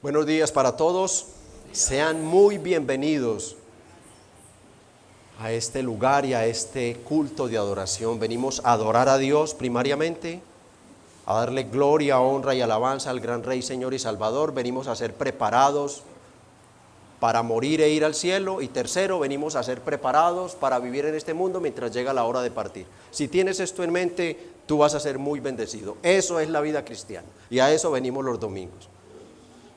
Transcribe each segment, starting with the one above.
Buenos días para todos. Sean muy bienvenidos a este lugar y a este culto de adoración. Venimos a adorar a Dios primariamente, a darle gloria, honra y alabanza al gran Rey, Señor y Salvador. Venimos a ser preparados para morir e ir al cielo. Y tercero, venimos a ser preparados para vivir en este mundo mientras llega la hora de partir. Si tienes esto en mente, tú vas a ser muy bendecido. Eso es la vida cristiana y a eso venimos los domingos.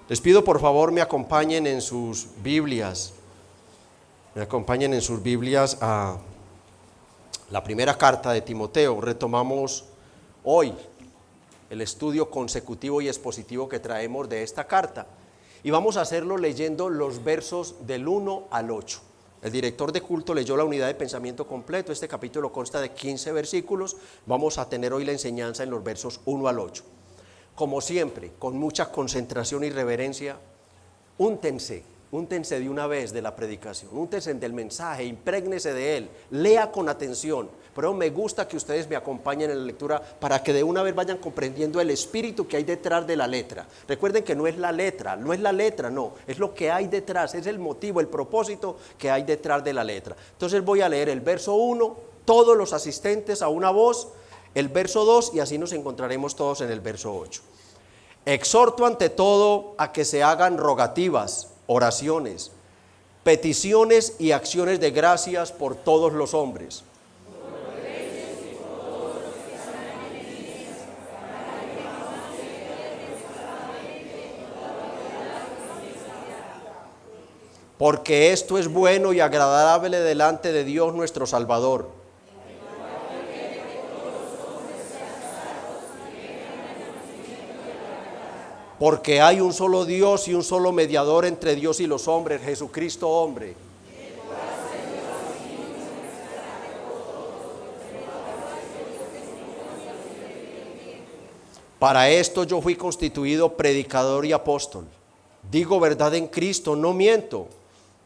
Les pido por favor me acompañen en sus Biblias. Me acompañen en sus Biblias a la primera carta de Timoteo. Retomamos hoy el estudio consecutivo y expositivo que traemos de esta carta. Y vamos a hacerlo leyendo los versos del 1 al 8. El director de culto leyó la unidad de pensamiento completo. Este capítulo consta de 15 versículos. Vamos a tener hoy la enseñanza en los versos 1 al 8. Como siempre, con mucha concentración y reverencia, úntense de una vez de la predicación, úntense del mensaje, imprégnese de él, lea con atención. Pero me gusta que ustedes me acompañen en la lectura para que de una vez vayan comprendiendo el espíritu que hay detrás de la letra. Recuerden que no es la letra, no, es lo que hay detrás, es el motivo, el propósito que hay detrás de la letra. Entonces voy a leer el verso 1, todos los asistentes a una voz, el verso 2 y así nos encontraremos todos en el verso 8. Exhorto ante todo a que se hagan rogativas, oraciones, peticiones y acciones de gracias por todos los hombres. Porque esto es bueno y agradable delante de Dios nuestro Salvador. Porque hay un solo Dios y un solo mediador entre Dios y los hombres, Jesucristo hombre. Para esto yo fui constituido predicador y apóstol. Digo verdad en Cristo, no miento,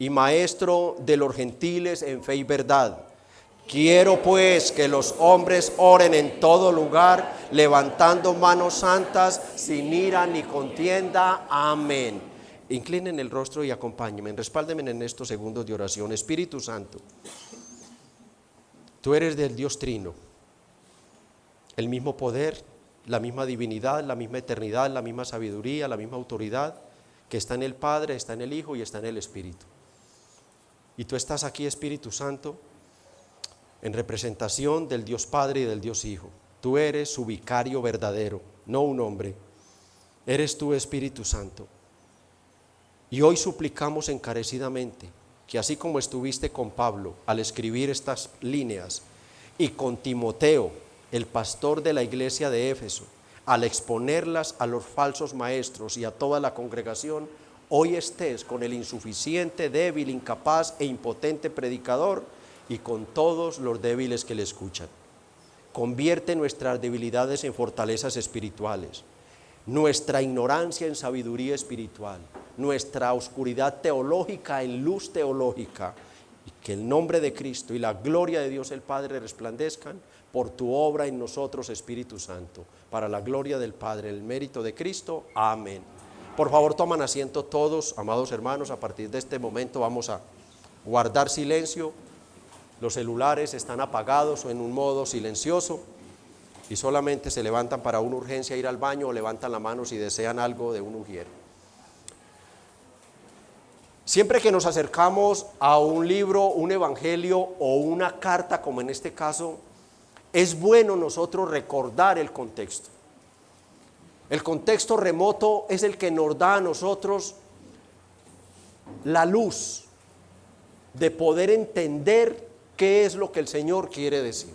y maestro de los gentiles en fe y verdad. Quiero pues que los hombres oren en todo lugar, levantando manos santas, sin ira ni contienda. Amén. Inclinen el rostro y acompáñenme, respáldenme en estos segundos de oración. Espíritu Santo, tú eres del Dios Trino, el mismo poder, la misma divinidad, la misma eternidad, la misma sabiduría, la misma autoridad que está en el Padre, está en el Hijo y está en el Espíritu. Y tú estás aquí, Espíritu Santo, en representación del Dios Padre y del Dios Hijo. Tú eres su vicario verdadero, no un hombre. Eres tú, Espíritu Santo. Y hoy suplicamos encarecidamente que así como estuviste con Pablo al escribir estas líneas y con Timoteo, el pastor de la iglesia de Éfeso, al exponerlas a los falsos maestros y a toda la congregación, hoy estés con el insuficiente, débil, incapaz e impotente predicador y con todos los débiles que le escuchan. Convierte nuestras debilidades en fortalezas espirituales, nuestra ignorancia en sabiduría espiritual, nuestra oscuridad teológica en luz teológica, y que el nombre de Cristo y la gloria de Dios el Padre resplandezcan por tu obra en nosotros, Espíritu Santo, para la gloria del Padre, el mérito de Cristo. Amén. Por favor, toman asiento todos, amados hermanos. A partir de este momento vamos a guardar silencio. Los celulares están apagados o en un modo silencioso y solamente se levantan para una urgencia, ir al baño, o levantan la mano si desean algo de un ujier. Siempre que nos acercamos a un libro, un evangelio o una carta, como en este caso, es bueno nosotros recordar el contexto. El contexto remoto es el que nos da a nosotros la luz de poder entender qué es lo que el Señor quiere decir.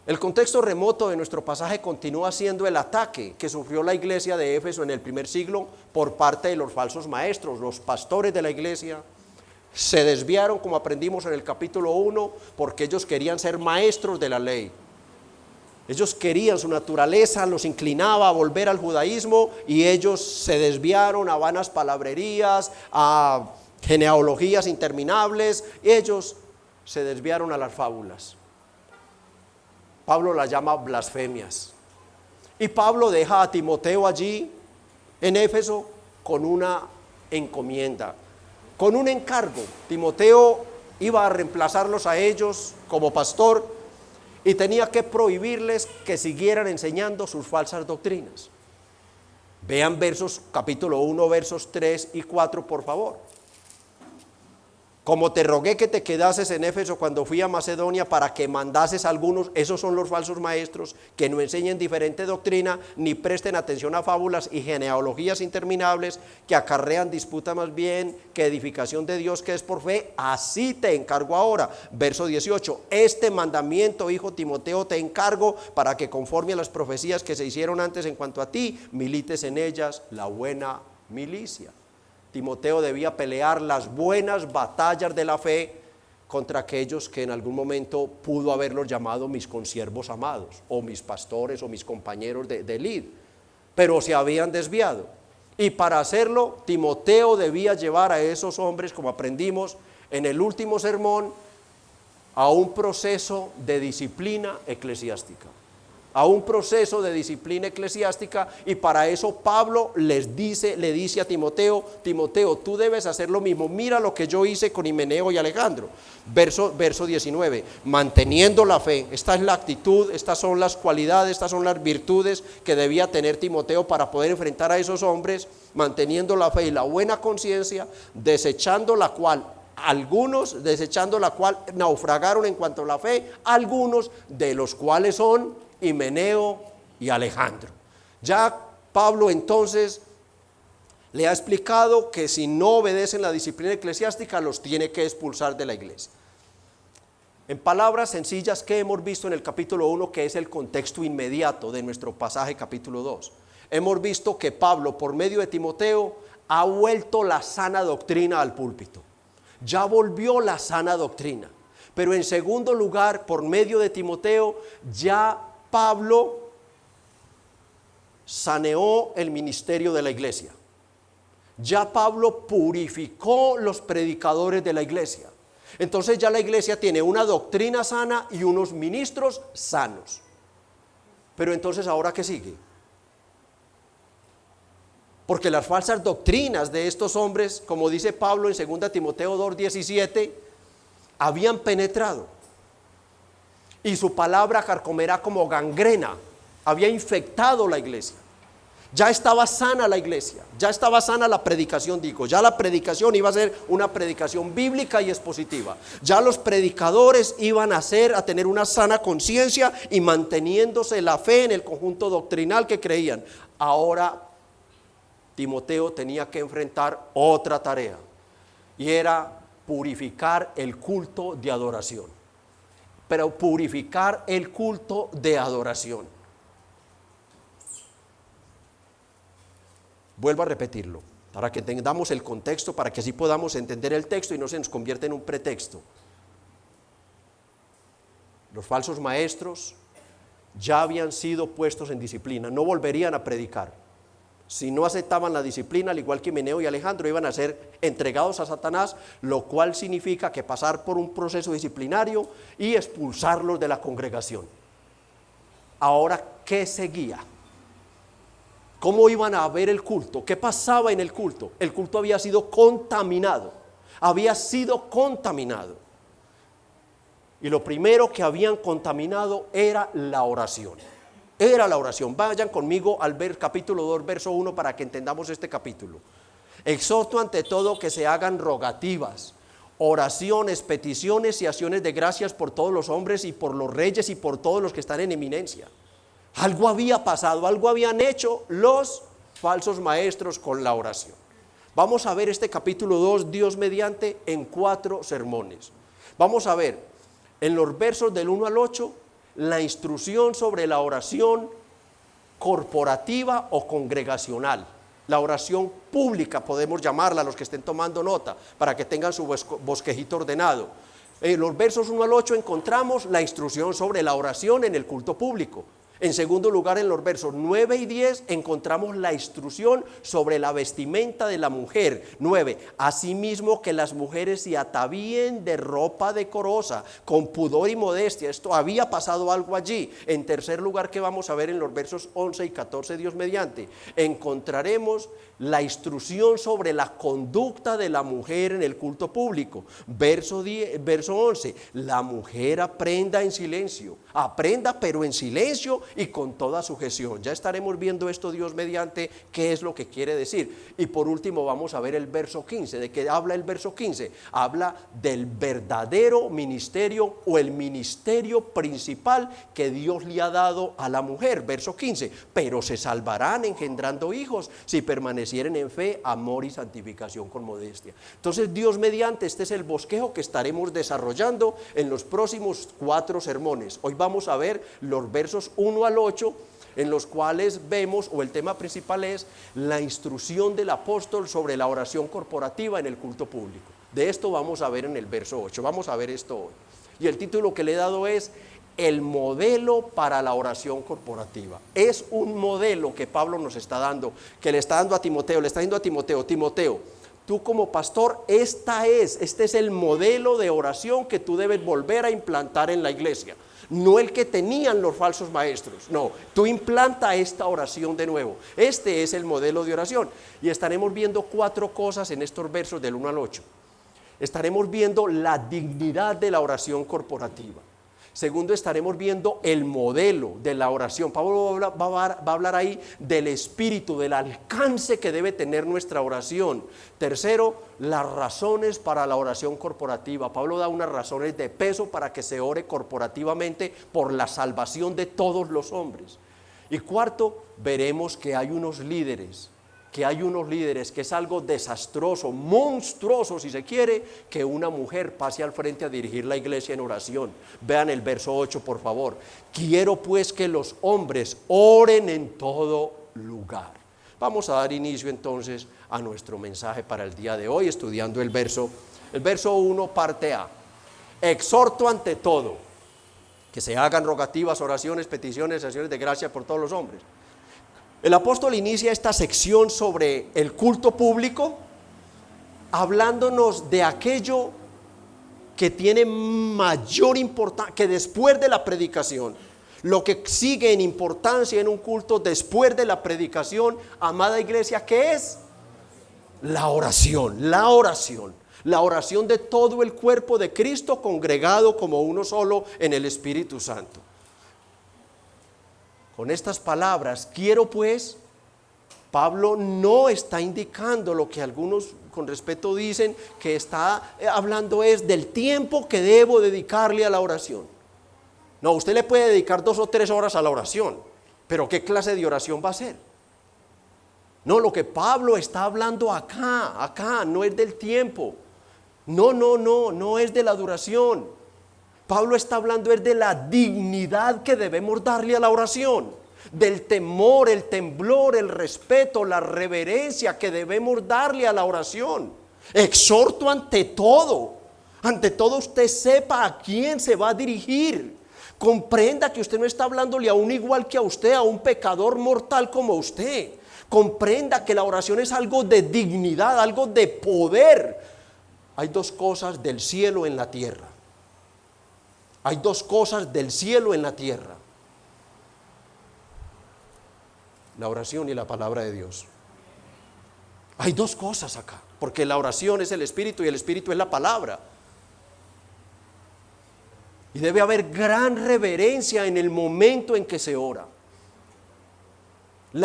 El contexto remoto de nuestro pasaje continúa siendo el ataque que sufrió la iglesia de Éfeso en el primer siglo por parte de los falsos maestros. Los pastores de la iglesia se desviaron, como aprendimos en el capítulo 1, porque ellos querían ser maestros de la ley. Ellos querían, su naturaleza los inclinaba a volver al judaísmo y ellos se desviaron a vanas palabrerías, a genealogías interminables. Ellos se desviaron a las fábulas. Pablo las llama blasfemias. Y Pablo deja a Timoteo allí en Éfeso con una encomienda, con un encargo. Timoteo iba a reemplazarlos a ellos como pastor y tenía que prohibirles que siguieran enseñando sus falsas doctrinas. Vean capítulo 1, versos 3 y 4, por favor. Como te rogué que te quedases en Éfeso cuando fui a Macedonia para que mandases a algunos, esos son los falsos maestros, que no enseñen diferente doctrina, ni presten atención a fábulas y genealogías interminables, que acarrean disputa más bien que edificación de Dios que es por fe. Así te encargo ahora. Verso 18, este mandamiento, hijo Timoteo, te encargo para que conforme a las profecías que se hicieron antes en cuanto a ti, milites en ellas la buena milicia. Timoteo debía pelear las buenas batallas de la fe contra aquellos que en algún momento pudo haberlos llamado mis consiervos amados, o mis pastores, o mis compañeros de lid, pero se habían desviado. Y para hacerlo, Timoteo debía llevar a esos hombres, como aprendimos en el último sermón, a un proceso de disciplina eclesiástica. A un proceso de disciplina eclesiástica, y para eso Pablo le dice a Timoteo, Timoteo, tú debes hacer lo mismo. Mira lo que yo hice con Himeneo y Alejandro. Verso 19, manteniendo la fe. Esta es la actitud, estas son las cualidades, estas son las virtudes que debía tener Timoteo para poder enfrentar a esos hombres, manteniendo la fe y la buena conciencia, desechando la cual naufragaron en cuanto a la fe, algunos de los cuales son Himeneo y Alejandro. Ya Pablo entonces le ha explicado que si no obedecen la disciplina eclesiástica los tiene que expulsar de la iglesia. En palabras sencillas, ¿qué hemos visto en el capítulo 1, que es el contexto inmediato de nuestro pasaje capítulo 2? Hemos visto que Pablo, por medio de Timoteo, ha vuelto la sana doctrina al púlpito. Ya volvió la sana doctrina. Pero en segundo lugar, por medio de Timoteo, ya Pablo saneó el ministerio de la iglesia. Ya Pablo purificó los predicadores de la iglesia. Entonces ya la iglesia tiene una doctrina sana y unos ministros sanos. Pero entonces, ¿ahora qué sigue? Porque las falsas doctrinas de estos hombres, como dice Pablo en 2 Timoteo 2:17, habían penetrado. Y su palabra carcomerá como gangrena, había infectado la iglesia. Ya estaba sana la iglesia, ya estaba sana la predicación, ya la predicación iba a ser una predicación bíblica y expositiva. Ya los predicadores iban a tener una sana conciencia y manteniéndose la fe en el conjunto doctrinal que creían. Ahora Timoteo tenía que enfrentar otra tarea, y era purificar el culto de adoración. Pero purificar el culto de adoración. Vuelvo a repetirlo, para que entendamos el contexto, para que así podamos entender el texto y no se nos convierta en un pretexto. Los falsos maestros ya habían sido puestos en disciplina, no volverían a predicar. Si no aceptaban la disciplina, al igual que Himeneo y Alejandro, iban a ser entregados a Satanás, lo cual significa que pasar por un proceso disciplinario y expulsarlos de la congregación. Ahora, ¿qué seguía? ¿Cómo iban a ver el culto? ¿Qué pasaba en el culto? El culto había sido contaminado. Y lo primero que habían contaminado era la oración. Vayan conmigo al capítulo 2, verso 1, para que entendamos este capítulo. Exhorto ante todo que se hagan rogativas, oraciones, peticiones y acciones de gracias por todos los hombres y por los reyes y por todos los que están en eminencia. Algo había pasado, algo habían hecho los falsos maestros con la oración. Vamos a ver este capítulo 2, Dios mediante, en 4 sermones. Vamos a ver en los versos del 1 al 8 la instrucción sobre la oración corporativa o congregacional. La oración pública, podemos llamarla, los que estén tomando nota, para que tengan su bosquejito ordenado. En los versos 1 al 8 encontramos la instrucción sobre la oración en el culto público. En segundo lugar, en los versos 9 y 10 encontramos la instrucción sobre la vestimenta de la mujer. 9. Asimismo que las mujeres se atavíen de ropa decorosa, con pudor y modestia. Esto había pasado algo allí. En tercer lugar, que vamos a ver en los versos 11 y 14, Dios mediante, encontraremos la instrucción sobre la conducta de la mujer en el culto público. Verso 11, la mujer aprenda en silencio, aprenda pero en silencio y con toda sujeción. Ya estaremos viendo esto, Dios mediante, qué es lo que quiere decir. Y por último vamos a ver el verso 15. ¿De qué habla el verso 15? Habla del verdadero ministerio o el ministerio principal que Dios le ha dado a la mujer. Verso 15, pero se salvarán engendrando hijos si permanecieren en fe, amor y santificación con modestia. Entonces, Dios mediante, este es el bosquejo que estaremos desarrollando en los próximos 4 sermones. Hoy vamos a ver los versos 1 al 8, en los cuales vemos, o el tema principal es la instrucción del apóstol sobre la oración corporativa en el culto público. De esto vamos a ver en el verso 8, vamos a ver esto hoy. Y el título que le he dado es el modelo para la oración corporativa. Es un modelo que Pablo nos está dando, que le está dando a Timoteo, le está diciendo a Timoteo, Timoteo, tú como pastor, este es el modelo de oración que tú debes volver a implantar en la iglesia. No el que tenían los falsos maestros, no, tú implanta esta oración de nuevo. Este es el modelo de oración. Y estaremos viendo 4 cosas en estos versos del 1 al 8. Estaremos viendo la dignidad de la oración corporativa. Segundo, estaremos viendo el modelo de la oración. Pablo va a hablar ahí del espíritu, del alcance que debe tener nuestra oración. Tercero, las razones para la oración corporativa. Pablo da unas razones de peso para que se ore corporativamente por la salvación de todos los hombres. Y cuarto, veremos que hay unos líderes, que es algo desastroso, monstruoso si se quiere, que una mujer pase al frente a dirigir la iglesia en oración. Vean el verso 8 por favor. Quiero pues que los hombres oren en todo lugar. Vamos a dar inicio entonces a nuestro mensaje para el día de hoy, estudiando el verso 1, parte A. Exhorto ante todo que se hagan rogativas, oraciones, peticiones, acciones de gracia por todos los hombres. El apóstol inicia esta sección sobre el culto público hablándonos de aquello que tiene mayor importancia, que después de la predicación, lo que sigue en importancia en un culto después de la predicación, amada iglesia, ¿qué es? La oración, la oración de todo el cuerpo de Cristo congregado como uno solo en el Espíritu Santo. Con estas palabras, quiero pues, Pablo no está indicando lo que algunos con respeto dicen, que está hablando es del tiempo que debo dedicarle a la oración. No, usted le puede dedicar 2 o 3 horas a la oración, pero ¿qué clase de oración va a ser? No, lo que Pablo está hablando acá, no es del tiempo. No es de la duración. Pablo está hablando es de la dignidad que debemos darle a la oración, del temor, el temblor, el respeto, la reverencia que debemos darle a la oración. Exhorto ante todo usted sepa a quién se va a dirigir. Comprenda que usted no está hablándole a un igual que a usted, a un pecador mortal como usted. Comprenda que la oración es algo de dignidad, algo de poder. Hay 2 cosas del cielo en la tierra. Hay 2 cosas del cielo en la tierra: la oración y la palabra de Dios. Hay 2 cosas acá, porque la oración es el Espíritu y el Espíritu es la palabra. Y debe haber gran reverencia en el momento en que se ora.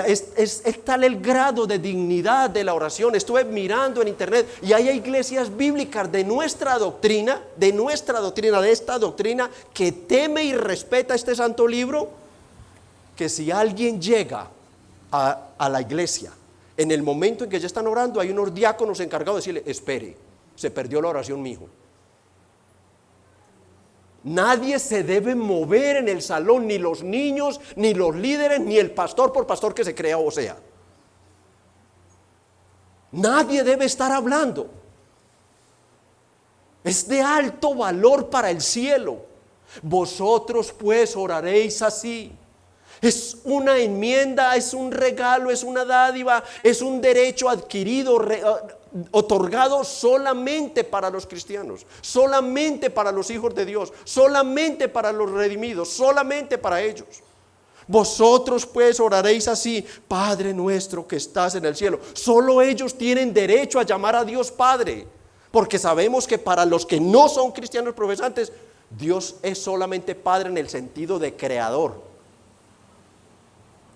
Es tal el grado de dignidad de la oración. Estuve mirando en internet y hay iglesias bíblicas de nuestra doctrina, de esta doctrina, que teme y respeta este santo libro, que si alguien llega a la iglesia en el momento en que ya están orando, hay unos diáconos encargados de decirle: espere, se perdió la oración, mijo. Nadie se debe mover en el salón, ni los niños, ni los líderes, ni el pastor, por pastor que se crea o sea. Nadie debe estar hablando. Es de alto valor para el cielo. Vosotros pues oraréis así: Es una enmienda, es un regalo, es una dádiva, es un derecho adquirido, otorgado solamente para los cristianos, solamente para los hijos de Dios, solamente para los redimidos, solamente para ellos. Vosotros pues oraréis así: Padre nuestro que estás en el cielo. Solo ellos tienen derecho a llamar a Dios Padre, porque sabemos que para los que no son cristianos profesantes, Dios es solamente Padre en el sentido de creador,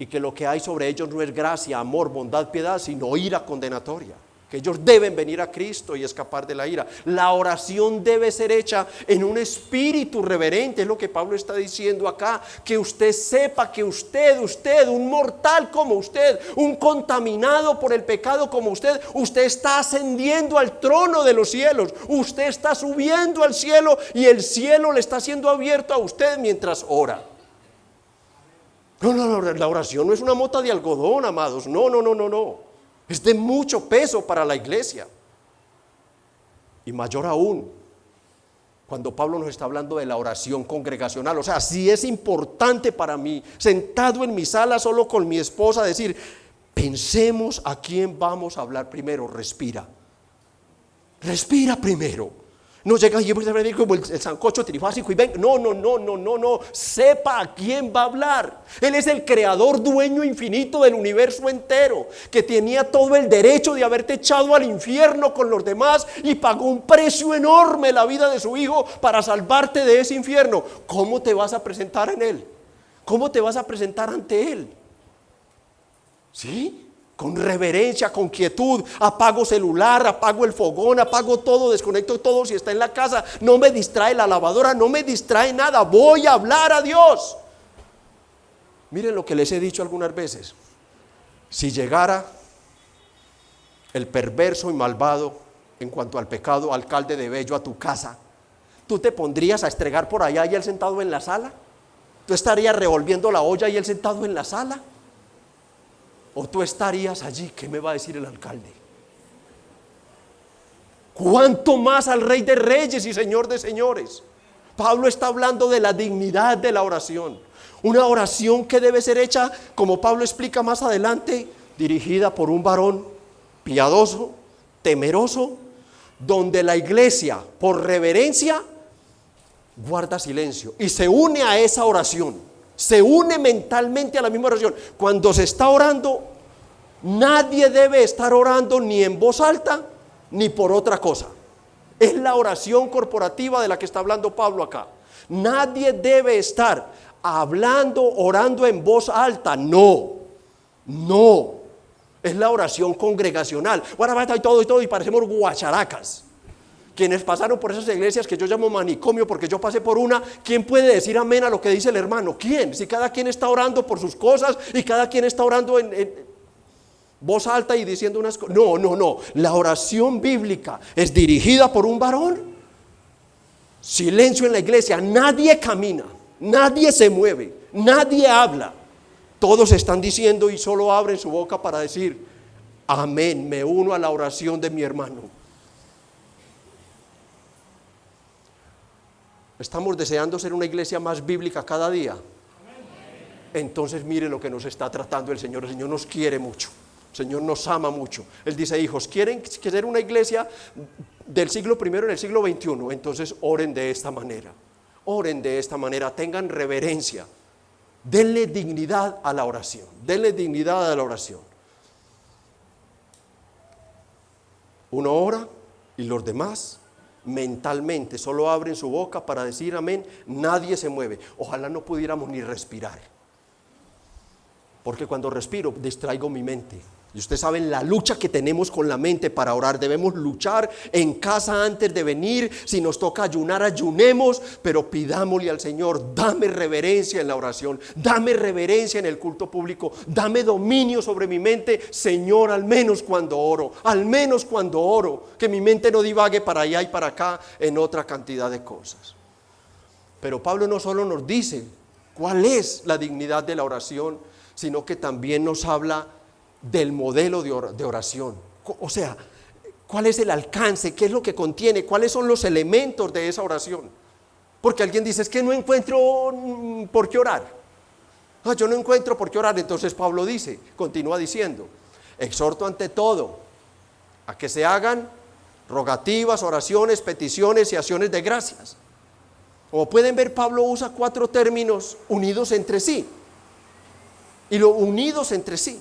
y que lo que hay sobre ellos no es gracia, amor, bondad, piedad, sino ira condenatoria, que ellos deben venir a Cristo y escapar de la ira. La oración debe ser hecha en un espíritu reverente, es lo que Pablo está diciendo acá, que usted sepa que usted, un mortal como usted, un contaminado por el pecado como usted está ascendiendo al trono de los cielos, usted está subiendo al cielo y el cielo le está siendo abierto a usted mientras ora. No, la oración no es una mota de algodón, amados, no. Es de mucho peso para la iglesia. Y mayor aún, cuando Pablo nos está hablando de la oración congregacional. O sea, si es importante para mí, sentado en mi sala solo con mi esposa, decir: pensemos a quién vamos a hablar primero. Respira primero. No llega y como el sancocho trifásico y ven. No. Sepa a quién va a hablar. Él es el creador, dueño infinito del universo entero, que tenía todo el derecho de haberte echado al infierno con los demás y pagó un precio enorme, la vida de su hijo, para salvarte de ese infierno. ¿Cómo te vas a presentar en él? ¿Cómo te vas a presentar ante él? ¿Sí? Con reverencia, con quietud. Apago celular, apago el fogón, apago todo, desconecto todo si está en la casa. No me distrae la lavadora, no me distrae nada. Voy a hablar a Dios. Miren lo que les he dicho algunas veces. Si llegara el perverso y malvado en cuanto al pecado, alcalde de Bello, a tu casa, ¿tú te pondrías a estregar por allá y él sentado en la sala? ¿Tú estarías revolviendo la olla y él sentado en la sala? ¿O tú estarías allí? ¿Qué me va a decir el alcalde? ¿Cuánto más al Rey de Reyes y Señor de Señores? Pablo está hablando de la dignidad de la oración. Una oración que debe ser hecha, como Pablo explica más adelante, dirigida por un varón piadoso, temeroso, donde la iglesia, por reverencia, guarda silencio y se une a esa oración. Se une mentalmente a la misma oración. Cuando se está orando, nadie debe estar orando ni en voz alta ni por otra cosa. Es la oración corporativa de la que está hablando Pablo acá. Nadie debe estar hablando, orando en voz alta. No. Es la oración congregacional. Ahora y todo y parecemos guacharacas. Quienes pasaron por esas iglesias que yo llamo manicomio, porque yo pasé por una, ¿quién puede decir amén a lo que dice el hermano? ¿Quién? Si cada quien está orando por sus cosas y cada quien está orando en voz alta y diciendo unas cosas. No. La oración bíblica es dirigida por un varón. Silencio en la iglesia. Nadie camina, nadie se mueve, nadie habla. Todos están diciendo y solo abren su boca para decir: amén, me uno a la oración de mi hermano. ¿Estamos deseando ser una iglesia más bíblica cada día? Entonces mire lo que nos está tratando el Señor. El Señor nos quiere mucho, el Señor nos ama mucho. Él dice: hijos, ¿quieren ser una iglesia del siglo I en el siglo XXI? Entonces oren de esta manera, tengan reverencia, denle dignidad a la oración, Uno ora y los demás mentalmente solo abren su boca para decir amén. Nadie se mueve. Ojalá no pudiéramos ni respirar, porque cuando respiro distraigo mi mente. Y ustedes saben la lucha que tenemos con la mente para orar. Debemos luchar en casa antes de venir. Si nos toca ayunar, ayunemos, pero pidámosle al Señor: dame reverencia en la oración, dame reverencia en el culto público, dame dominio sobre mi mente, Señor, al menos cuando oro, que mi mente no divague para allá y para acá en otra cantidad de cosas. Pero Pablo no solo nos dice cuál es la dignidad de la oración, sino que también nos habla del modelo de oración. O sea, ¿cuál es el alcance? ¿Qué es lo que contiene? ¿Cuáles son los elementos de esa oración? Porque alguien dice: es que no encuentro por qué orar. Yo no encuentro por qué orar. Entonces Pablo dice, continúa diciendo, exhorto ante todo a que se hagan rogativas, oraciones, peticiones y acciones de gracias. Como pueden ver, Pablo usa 4 términos unidos entre sí. Y lo unidos entre sí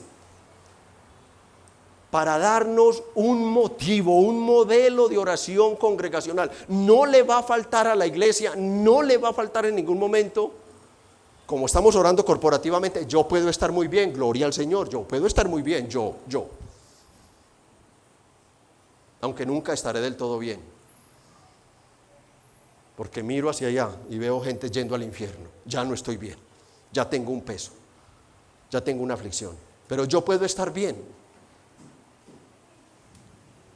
para darnos un motivo, un modelo de oración congregacional. No le va a faltar a la iglesia, no le va a faltar en ningún momento. Como estamos orando corporativamente, yo puedo estar muy bien, gloria al Señor, yo puedo estar muy bien, yo. Aunque nunca estaré del todo bien. Porque miro hacia allá y veo gente yendo al infierno. Ya no estoy bien, ya tengo un peso, ya tengo una aflicción. Pero yo puedo estar bien,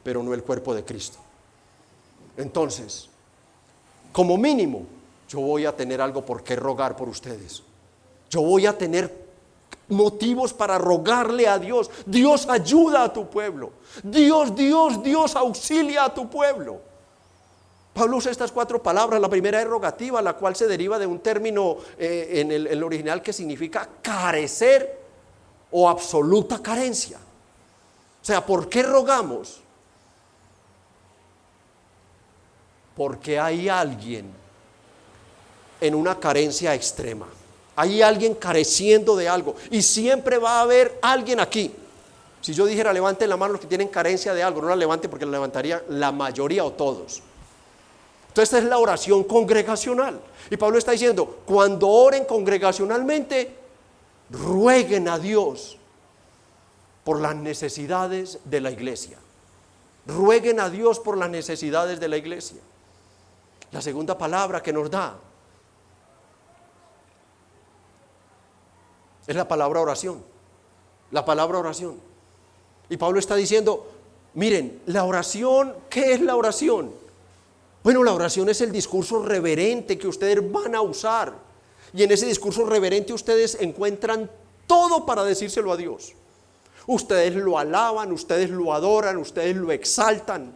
pero no el cuerpo de Cristo. Entonces, como mínimo, yo voy a tener algo por qué rogar por ustedes. Yo voy a tener motivos para rogarle a Dios. Dios, ayuda a tu pueblo. Dios, auxilia a tu pueblo. Pablo usa estas 4 palabras. La primera es rogativa, la cual se deriva de un término en el original que significa carecer o absoluta carencia. O sea, ¿por qué rogamos? Porque hay alguien en una carencia extrema. Hay alguien careciendo de algo. Y siempre va a haber alguien aquí. Si yo dijera levanten la mano los que tienen carencia de algo, no la levanten porque la levantaría la mayoría o todos. Entonces esta es la oración congregacional. Y Pablo está diciendo, cuando oren congregacionalmente, rueguen a Dios por las necesidades de la iglesia. Rueguen a Dios por las necesidades de la iglesia. La segunda palabra que nos da es la palabra oración. La palabra oración. Y Pablo está diciendo, miren, la oración, ¿qué es la oración? Bueno, la oración es el discurso reverente que ustedes van a usar. Y en ese discurso reverente ustedes encuentran todo para decírselo a Dios. Ustedes lo alaban, ustedes lo adoran, ustedes lo exaltan.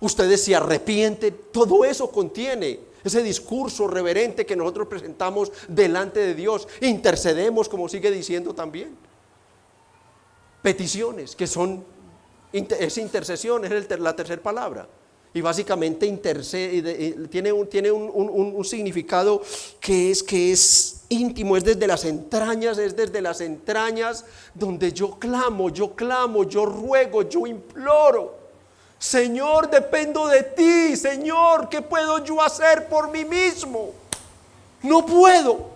Ustedes se arrepienten. Todo eso contiene ese discurso reverente que nosotros presentamos delante de Dios. Intercedemos, como sigue diciendo también. Peticiones, que son, es intercesión, es la tercera palabra. Y básicamente tiene un significado que es íntimo, es desde las entrañas donde yo clamo, yo ruego, yo imploro. Señor, dependo de ti. Señor, ¿qué puedo yo hacer por mí mismo? No puedo.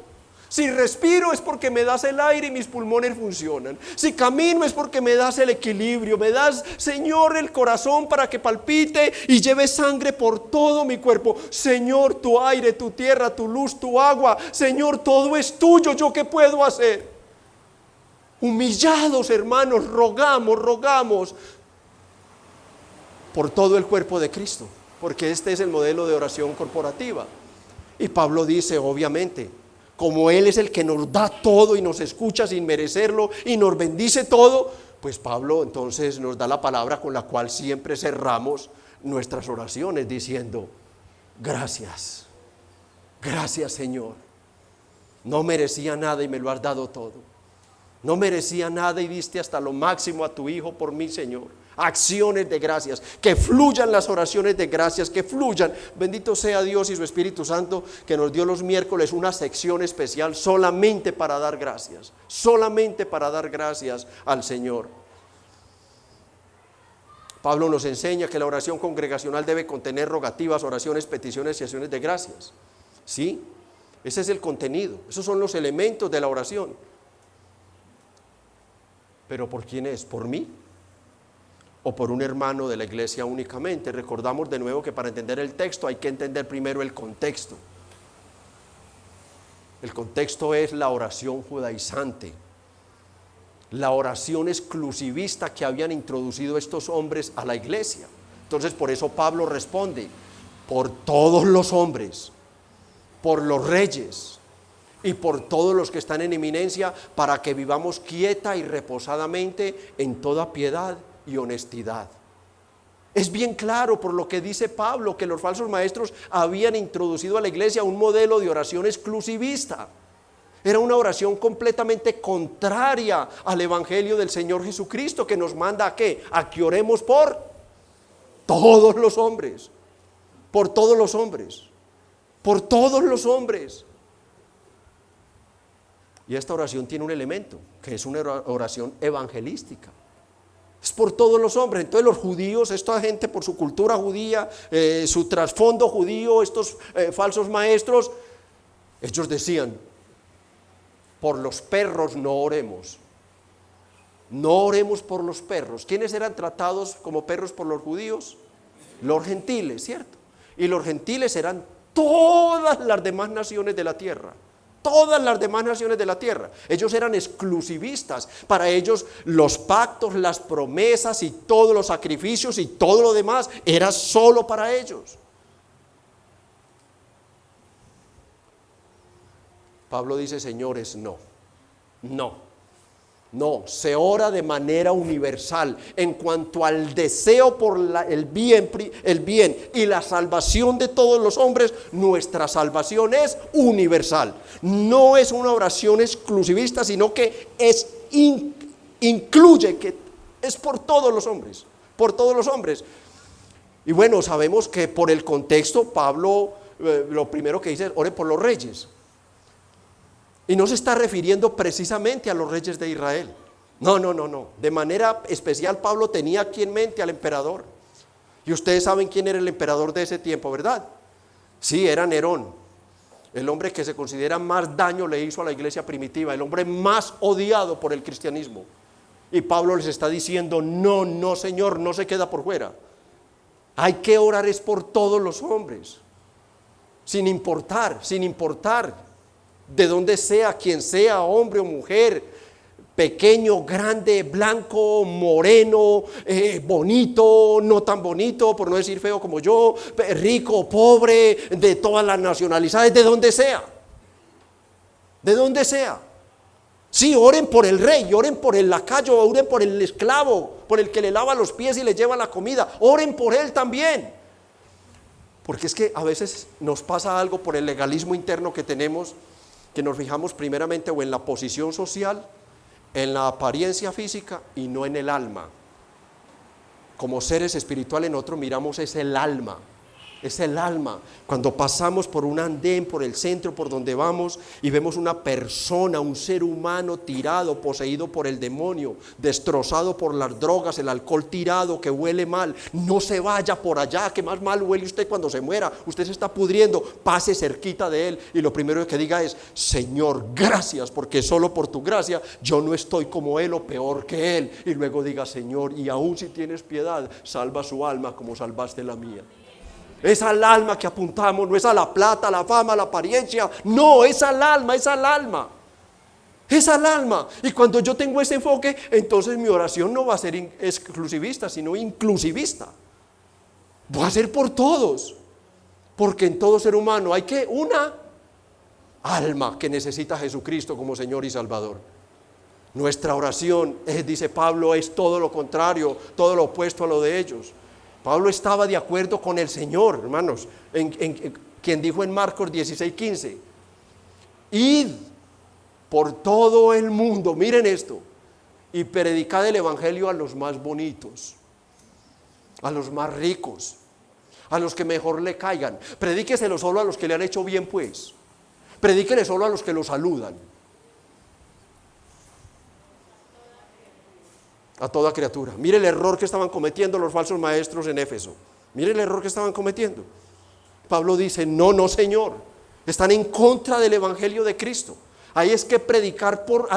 Si respiro es porque me das el aire y mis pulmones funcionan. Si camino es porque me das el equilibrio. Me das, Señor, el corazón para que palpite y lleve sangre por todo mi cuerpo. Señor, tu aire, tu tierra, tu luz, tu agua. Señor, todo es tuyo. ¿Yo qué puedo hacer? Humillados, hermanos, rogamos por todo el cuerpo de Cristo, porque este es el modelo de oración corporativa. Y Pablo dice, obviamente, como Él es el que nos da todo y nos escucha sin merecerlo y nos bendice todo, pues Pablo entonces nos da la palabra con la cual siempre cerramos nuestras oraciones diciendo, gracias Señor, no merecía nada y me lo has dado todo. No merecía nada y diste hasta lo máximo a tu Hijo por mí, Señor. Acciones de gracias, que fluyan las oraciones de gracias, que fluyan. Bendito sea Dios y su Espíritu Santo que nos dio los miércoles una sección especial solamente para dar gracias al Señor. Pablo nos enseña que la oración congregacional debe contener rogativas, oraciones, peticiones y acciones de gracias. ¿Sí? Ese es el contenido, esos son los elementos de la oración. ¿Pero por quién es? ¿Por mí? ¿O por un hermano de la iglesia únicamente? Recordamos de nuevo que para entender el texto hay que entender primero el contexto. El contexto es la oración judaizante, la oración exclusivista que habían introducido estos hombres a la iglesia. Entonces por eso Pablo responde, por todos los hombres, por los reyes y por todos los que están en eminencia, para que vivamos quieta y reposadamente en toda piedad y honestidad. Es bien claro por lo que dice Pablo que los falsos maestros habían introducido a la iglesia un modelo de oración exclusivista. Era una oración completamente contraria al evangelio del Señor Jesucristo, que nos manda ¿a qué? A que oremos por todos los hombres, por todos los hombres, por todos los hombres. Y esta oración tiene un elemento, que es una oración evangelística. Es por todos los hombres. Entonces los judíos, esta gente por su cultura judía, su trasfondo judío, estos falsos maestros, ellos decían: por los perros no oremos. No oremos por los perros. ¿Quiénes eran tratados como perros por los judíos? Los gentiles, ¿cierto? Y los gentiles eran todas las demás naciones de la tierra. Todas las demás naciones de la tierra. Ellos eran exclusivistas. Para ellos los pactos, las promesas y todos los sacrificios y todo lo demás era solo para ellos. Pablo dice: señores, no, se ora de manera universal en cuanto al deseo por el bien y la salvación de todos los hombres. Nuestra salvación es universal, no es una oración exclusivista, sino que incluye, que es por todos los hombres, por todos los hombres. Y bueno, sabemos que por el contexto Pablo lo primero que dice es: ore por los reyes. Y no se está refiriendo precisamente a los reyes de Israel. No. De manera especial Pablo tenía aquí en mente al emperador. Y ustedes saben quién era el emperador de ese tiempo, ¿verdad? Sí, era Nerón. El hombre que se considera más daño le hizo a la iglesia primitiva. El hombre más odiado por el cristianismo. Y Pablo les está diciendo: no, Señor, no se queda por fuera. Hay que orar es por todos los hombres. Sin importar de dónde sea, quien sea, hombre o mujer, pequeño, grande, blanco, moreno, bonito, no tan bonito, por no decir feo como yo, rico, pobre, de todas las nacionalidades, de donde sea. Sí, oren por el rey, oren por el lacayo, oren por el esclavo, por el que le lava los pies y le lleva la comida, oren por él también. Porque es que a veces nos pasa algo por el legalismo interno que tenemos, que nos fijamos primeramente o en la posición social, en la apariencia física y no en el alma. Como seres espirituales nosotros miramos es el alma. Cuando pasamos por un andén, por el centro, por donde vamos, y vemos una persona, un ser humano tirado, poseído por el demonio, destrozado por las drogas, el alcohol, tirado, que huele mal, no se vaya por allá, que más mal huele usted cuando se muera, usted se está pudriendo, pase cerquita de él, y lo primero que diga es: Señor, gracias, porque solo por tu gracia yo no estoy como él o peor que él. Y luego diga: Señor, y aún si tienes piedad, salva su alma como salvaste la mía. Es al alma que apuntamos, no es a la plata, la fama, la apariencia, no, es al alma. Y cuando yo tengo ese enfoque, entonces mi oración no va a ser exclusivista, sino inclusivista. Va a ser por todos, porque en todo ser humano hay que una alma que necesita a Jesucristo como Señor y Salvador. Nuestra oración, dice Pablo, es todo lo contrario, todo lo opuesto a lo de ellos. Pablo estaba de acuerdo con el Señor, hermanos, quien dijo en Marcos 16:15: id por todo el mundo, miren esto, y predicad el evangelio a los más bonitos, a los más ricos, a los que mejor le caigan. Predíqueselo solo a los que le han hecho bien, pues. Predíquele solo a los que lo saludan. A toda criatura. Mire el error que estaban cometiendo los falsos maestros en Éfeso. Mire el error que estaban cometiendo. Pablo dice: no, Señor. Están en contra del evangelio de Cristo. Ahí es que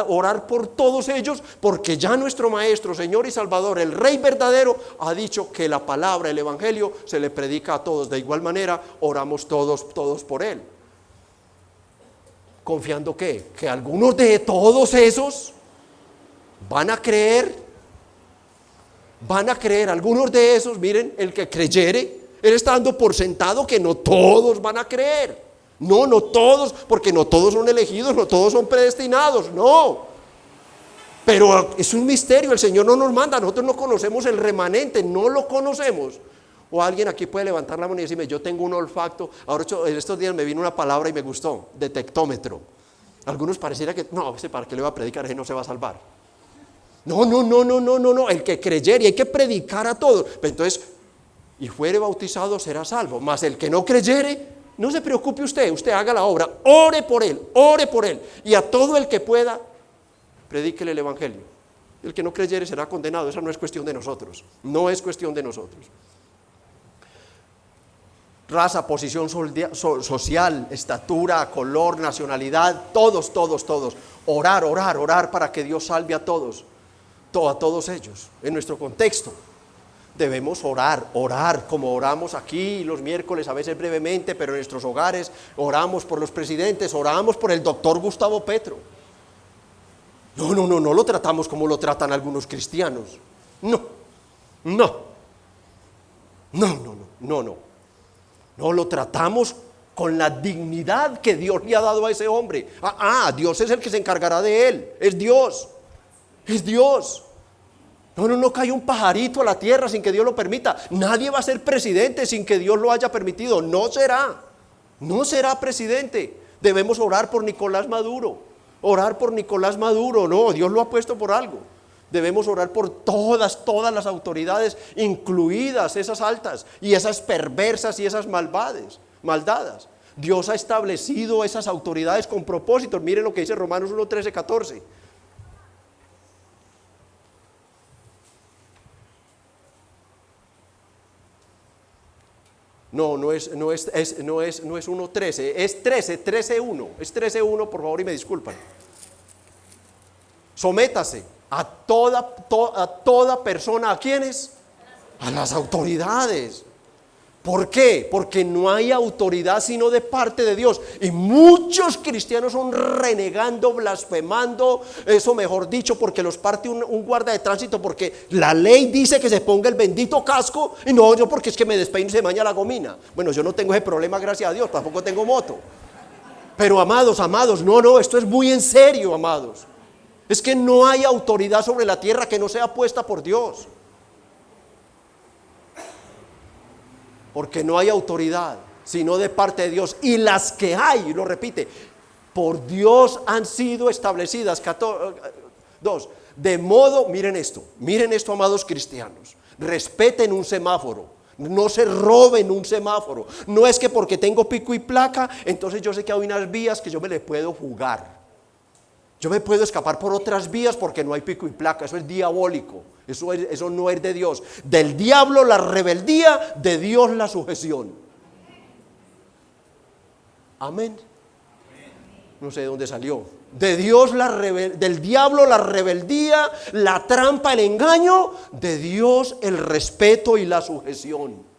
orar por todos ellos, porque ya nuestro Maestro, Señor y Salvador, el Rey verdadero, ha dicho que la palabra, el evangelio, se le predica a todos. De igual manera, oramos todos por él. Confiando que algunos de todos esos van a creer, algunos de esos, miren, el que creyere, él está dando por sentado que no todos van a creer. No todos, porque no todos son elegidos, no todos son predestinados, no. Pero es un misterio, el Señor no nos manda, nosotros no conocemos el remanente, no lo conocemos. O alguien aquí puede levantar la mano y decirme: yo tengo un olfato. Ahora en estos días me vino una palabra y me gustó: detectómetro. Algunos pareciera que, no, ese para qué le va a predicar, ese no se va a salvar. No, el que creyere, y hay que predicar a todos. Pero entonces, y fuere bautizado será salvo, mas el que no creyere, no se preocupe usted haga la obra, ore por él, y a todo el que pueda, predíquele el evangelio. El que no creyere será condenado. Esa no es cuestión de nosotros, no es cuestión de nosotros. Raza, posición social, estatura, color, nacionalidad, todos. Orar para que Dios salve a todos ellos. En nuestro contexto debemos orar como oramos aquí los miércoles, a veces brevemente, pero en nuestros hogares oramos por los presidentes, oramos por el doctor Gustavo Petro. No lo tratamos como lo tratan algunos cristianos. No, lo tratamos con la dignidad que Dios le ha dado a ese hombre. Dios es el que se encargará de él. Es Dios. No cae un pajarito a la tierra sin que Dios lo permita. Nadie va a ser presidente sin que Dios lo haya permitido. No será presidente. Debemos orar por Nicolás Maduro. No, Dios lo ha puesto por algo. Debemos orar por todas las autoridades, incluidas esas altas y esas perversas y esas maldades. Dios ha establecido esas autoridades con propósitos. Miren lo que dice Romanos 1, 13, 14. No es 1.13, es 13.1, es 13.1, por favor, y me disculpan. Sométase a toda persona. ¿A quiénes? A las autoridades. ¿Por qué? Porque no hay autoridad sino de parte de Dios. Y muchos cristianos son renegando, blasfemando, eso mejor dicho, porque los parte un guarda de tránsito, porque la ley dice que se ponga el bendito casco, y no yo porque es que me despeino y se me daña la gomina. Bueno, yo no tengo ese problema, gracias a Dios, tampoco tengo moto. Pero amados, no, esto es muy en serio, amados. Es que no hay autoridad sobre la tierra que no sea puesta por Dios. Porque no hay autoridad sino de parte de Dios, y las que hay, lo repite, por Dios han sido establecidas. 2. De modo, miren esto, amados cristianos, respeten un semáforo, no se roben un semáforo. No es que porque tengo pico y placa, entonces yo sé que hay unas vías que yo me le puedo jugar. Yo me puedo escapar por otras vías porque no hay pico y placa. Eso es diabólico. Eso no es de Dios. Del diablo la rebeldía, de Dios la sujeción. Amén. No sé de dónde salió. De Dios del diablo la rebeldía, la trampa, el engaño. De Dios el respeto y la sujeción.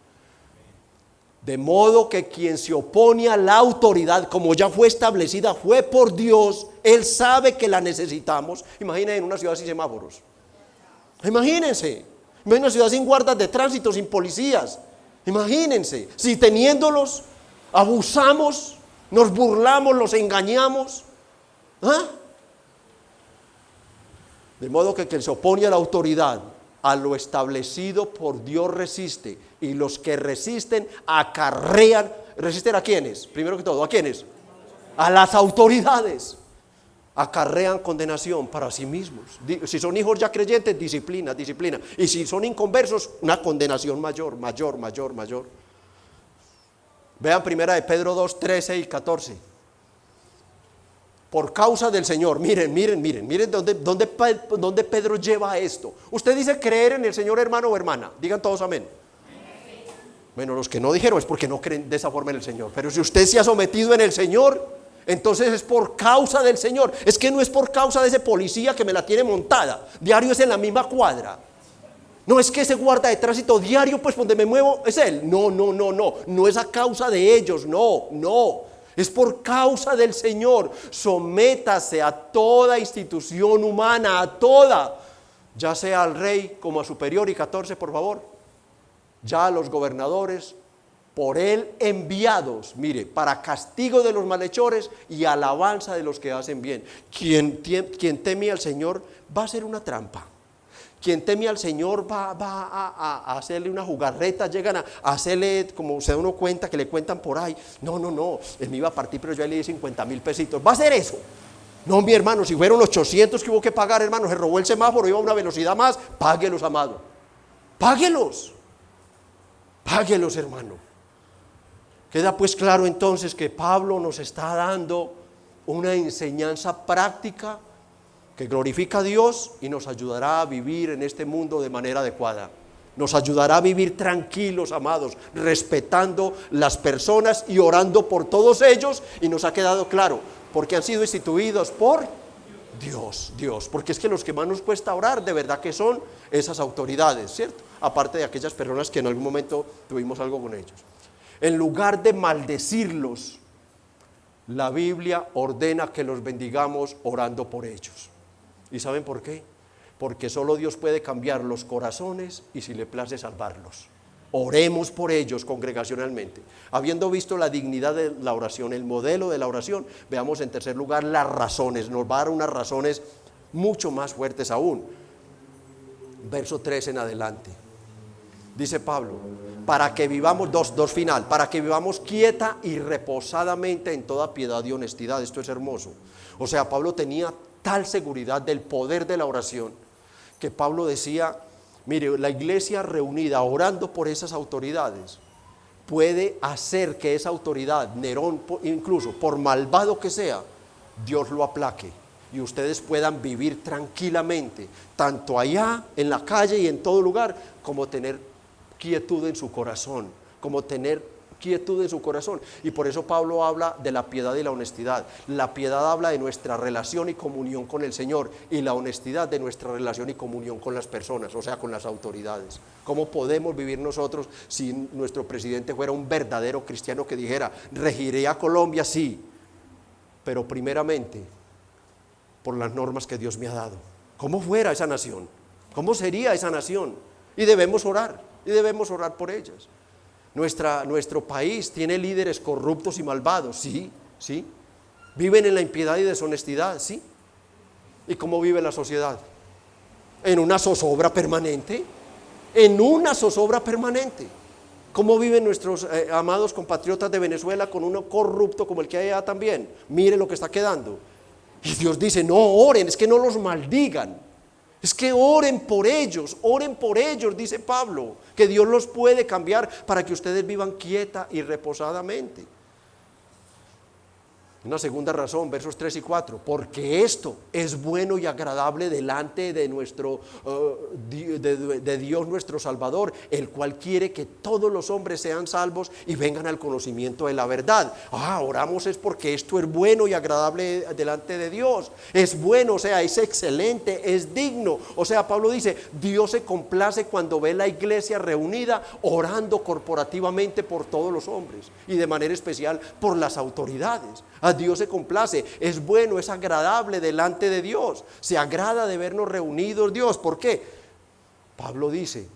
De modo que quien se opone a la autoridad, como ya fue establecida, fue por Dios. Él sabe que la necesitamos. Imaginen en una ciudad sin semáforos. Imagínense una ciudad sin guardas de tránsito, sin policías. Imagínense, si teniéndolos abusamos, nos burlamos, los engañamos. De modo que quien se opone a la autoridad, a lo establecido por Dios resiste, y los que resisten acarrean. ¿Resisten a quiénes? Primero que todo, ¿a quiénes? A las autoridades. Acarrean condenación para sí mismos. Si son hijos ya creyentes, disciplina. Y si son inconversos, una condenación mayor. Vean primera de Pedro 2, 13 y 14. Por causa del Señor, miren dónde Pedro lleva esto. Usted dice creer en el Señor, hermano o hermana. Digan todos amén. Bueno, los que no dijeron es porque no creen de esa forma en el Señor. Pero si usted se ha sometido en el Señor, entonces es por causa del Señor. Es que no es por causa de ese policía que me la tiene montada. Diario es en la misma cuadra. No es que ese guarda de tránsito diario, pues donde me muevo es él. No es a causa de ellos, no. Es por causa del Señor. Sométase a toda institución humana, a toda, ya sea al rey como a superior. Y 14, por favor, ya a los gobernadores, por él enviados, para castigo de los malhechores y alabanza de los que hacen bien. Quien teme al Señor va a hacer una trampa. Quien teme al Señor va a hacerle una jugarreta. Llegan a hacerle, como se da uno cuenta, que le cuentan por ahí. No, él me iba a partir, pero yo le di 50,000 pesitos. Va a hacer eso. No, mi hermano, si fueron 800 que hubo que pagar, hermano, se robó el semáforo, iba a una velocidad más, páguelos, amado. Páguelos. Páguelos, hermano. Queda pues claro entonces que Pablo nos está dando una enseñanza práctica que glorifica a Dios y nos ayudará a vivir en este mundo de manera adecuada. Nos ayudará a vivir tranquilos, amados, respetando las personas y orando por todos ellos. Y nos ha quedado claro, porque han sido instituidos por Dios, porque es que los que más nos cuesta orar de verdad que son esas autoridades, ¿cierto? Aparte de aquellas personas que en algún momento tuvimos algo con ellos. En lugar de maldecirlos, la Biblia ordena que los bendigamos orando por ellos. ¿Y saben por qué? Porque solo Dios puede cambiar los corazones y si le place salvarlos. Oremos por ellos congregacionalmente. Habiendo visto la dignidad de la oración, el modelo de la oración, veamos en tercer lugar las razones. Nos va a dar unas razones mucho más fuertes aún. Verso 3 en adelante. Dice Pablo, para que vivamos, dos final, para que vivamos quieta y reposadamente en toda piedad y honestidad. Esto es hermoso. O sea, Pablo tenía tal seguridad del poder de la oración, que Pablo decía, mire, la iglesia reunida orando por esas autoridades puede hacer que esa autoridad, Nerón incluso, por malvado que sea, Dios lo aplaque y ustedes puedan vivir tranquilamente, tanto allá en la calle y en todo lugar, como tener quietud en su corazón, Y por eso Pablo habla de la piedad y la honestidad. La piedad habla de nuestra relación y comunión con el Señor, y la honestidad de nuestra relación y comunión con las personas, o sea, con las autoridades. ¿Cómo podemos vivir nosotros si nuestro presidente fuera un verdadero cristiano que dijera, regiré a Colombia? Sí, pero primeramente por las normas que Dios me ha dado. ¿Cómo fuera esa nación? ¿Cómo sería esa nación? Y debemos orar por ellas. Nuestro país tiene líderes corruptos y malvados, sí. Viven en la impiedad y deshonestidad, sí. ¿Y cómo vive la sociedad? En una zozobra permanente. ¿Cómo viven nuestros amados compatriotas de Venezuela con uno corrupto como el que hay allá también? Mire lo que está quedando. Y Dios dice, no oren, es que no los maldigan. Es que oren por ellos, dice Pablo, que Dios los puede cambiar para que ustedes vivan quieta y reposadamente. Una segunda razón, versos 3 y 4, porque esto es bueno y agradable delante de de Dios nuestro Salvador, el cual quiere que todos los hombres sean salvos y vengan al conocimiento de la verdad. Oramos es porque esto es bueno y agradable delante de Dios. Es bueno, o sea, es excelente, es digno. O sea, Pablo dice, Dios se complace cuando ve la iglesia reunida orando corporativamente por todos los hombres y de manera especial por las autoridades. A Dios se complace, es bueno, es agradable delante de Dios. Se agrada de vernos reunidos Dios. ¿Por qué? Pablo dice,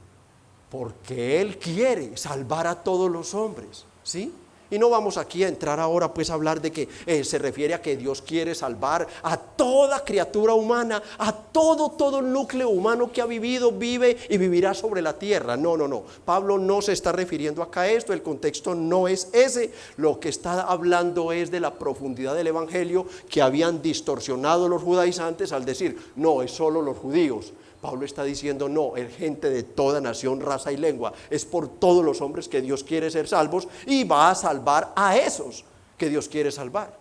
porque Él quiere salvar a todos los hombres, ¿sí? Y no vamos aquí a entrar ahora pues a hablar de que se refiere a que Dios quiere salvar a toda criatura humana, a todo núcleo humano que ha vivido, vive y vivirá sobre la tierra. No. Pablo no se está refiriendo acá a esto, el contexto no es ese. Lo que está hablando es de la profundidad del evangelio que habían distorsionado los judaizantes al decir, no, es solo los judíos. Pablo está diciendo, no, es gente de toda nación, raza y lengua. Es por todos los hombres que Dios quiere ser salvos y va a salvar a esos que Dios quiere salvar.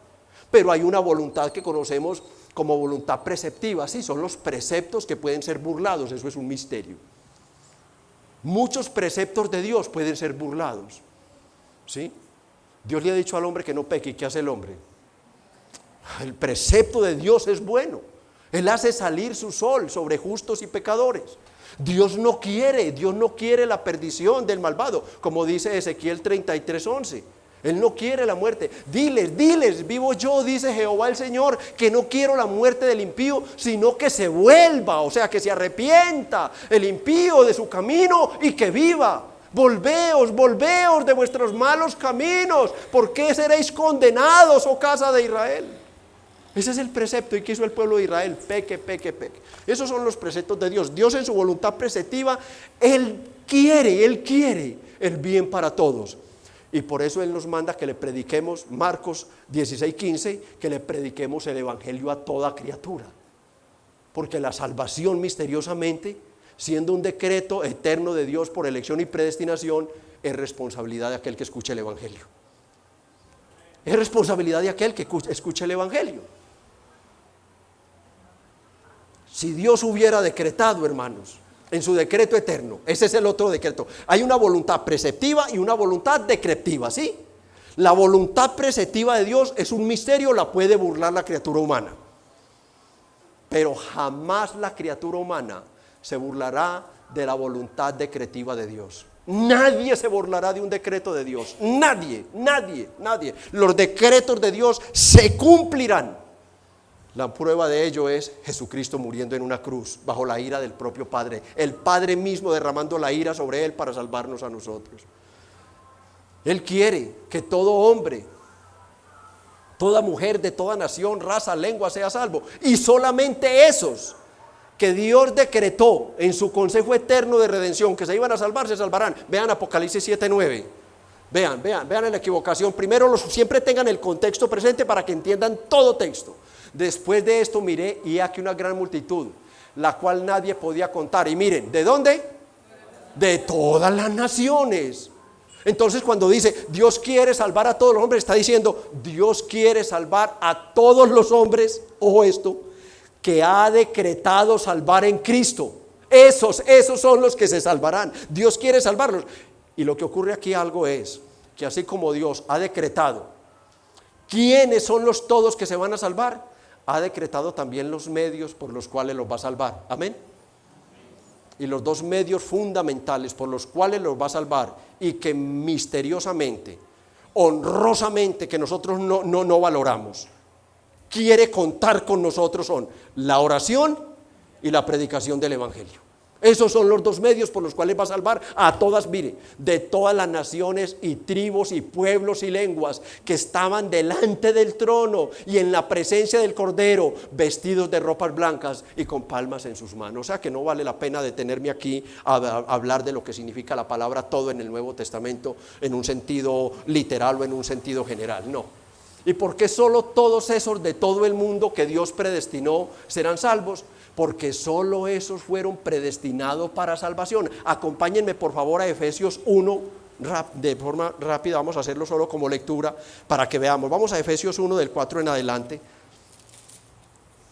Pero hay una voluntad que conocemos como voluntad preceptiva, sí, son los preceptos que pueden ser burlados, eso es un misterio. Muchos preceptos de Dios pueden ser burlados, ¿sí? Dios le ha dicho al hombre que no peque, ¿y qué hace el hombre? El precepto de Dios es bueno. Él hace salir su sol sobre justos y pecadores. Dios no quiere la perdición del malvado, como dice Ezequiel 33:11. Él no quiere la muerte. Diles, vivo yo, dice Jehová el Señor, que no quiero la muerte del impío, sino que se vuelva, o sea, que se arrepienta el impío de su camino y que viva. Volveos de vuestros malos caminos. ¿Por qué seréis condenados, oh casa de Israel? Ese es el precepto. ¿Y qué hizo el pueblo de Israel? Peque. Esos son los preceptos de Dios. Dios en su voluntad preceptiva, Él quiere el bien para todos. Y por eso Él nos manda que le prediquemos, Marcos 16:15, que le prediquemos el evangelio a toda criatura. Porque la salvación misteriosamente, siendo un decreto eterno de Dios por elección y predestinación, es responsabilidad de aquel que escuche el evangelio. Es responsabilidad de aquel que escuche el evangelio. Si Dios hubiera decretado, hermanos, en su decreto eterno, ese es el otro decreto. Hay una voluntad preceptiva y una voluntad decretiva, ¿sí? La voluntad preceptiva de Dios es un misterio, la puede burlar la criatura humana. Pero jamás la criatura humana se burlará de la voluntad decretiva de Dios. Nadie se burlará de un decreto de Dios. Nadie. Los decretos de Dios se cumplirán. La prueba de ello es Jesucristo muriendo en una cruz bajo la ira del propio Padre. El Padre mismo derramando la ira sobre Él para salvarnos a nosotros. Él quiere que todo hombre, toda mujer de toda nación, raza, lengua sea salvo. Y solamente esos que Dios decretó en su consejo eterno de redención que se iban a salvar, se salvarán. Vean Apocalipsis 7:9. Vean la equivocación. Primero siempre tengan el contexto presente para que entiendan todo texto. Después de esto miré y aquí una gran multitud, la cual nadie podía contar. Y miren, ¿de dónde? De todas las naciones. Entonces cuando dice Dios quiere salvar a todos los hombres, está diciendo Dios quiere salvar a todos los hombres, ojo esto, que ha decretado salvar en Cristo. Esos son los que se salvarán. Dios quiere salvarlos. Y lo que ocurre aquí algo es que así como Dios ha decretado quiénes son los todos que se van a salvar, ha decretado también los medios por los cuales los va a salvar. Amén. Y los dos medios fundamentales por los cuales los va a salvar y que misteriosamente, honrosamente, que nosotros no valoramos, quiere contar con nosotros son la oración y la predicación del evangelio. Esos son los dos medios por los cuales va a salvar a todas, mire, de todas las naciones y tribus y pueblos y lenguas que estaban delante del trono y en la presencia del Cordero, vestidos de ropas blancas y con palmas en sus manos. O sea que no vale la pena detenerme aquí a hablar de lo que significa la palabra todo en el Nuevo Testamento en un sentido literal o en un sentido general, no. ¿Y por qué solo todos esos de todo el mundo que Dios predestinó serán salvos? Porque solo esos fueron predestinados para salvación. Acompáñenme por favor a Efesios 1, de forma rápida, vamos a hacerlo solo como lectura para que veamos. Vamos a Efesios 1 del 4 en adelante,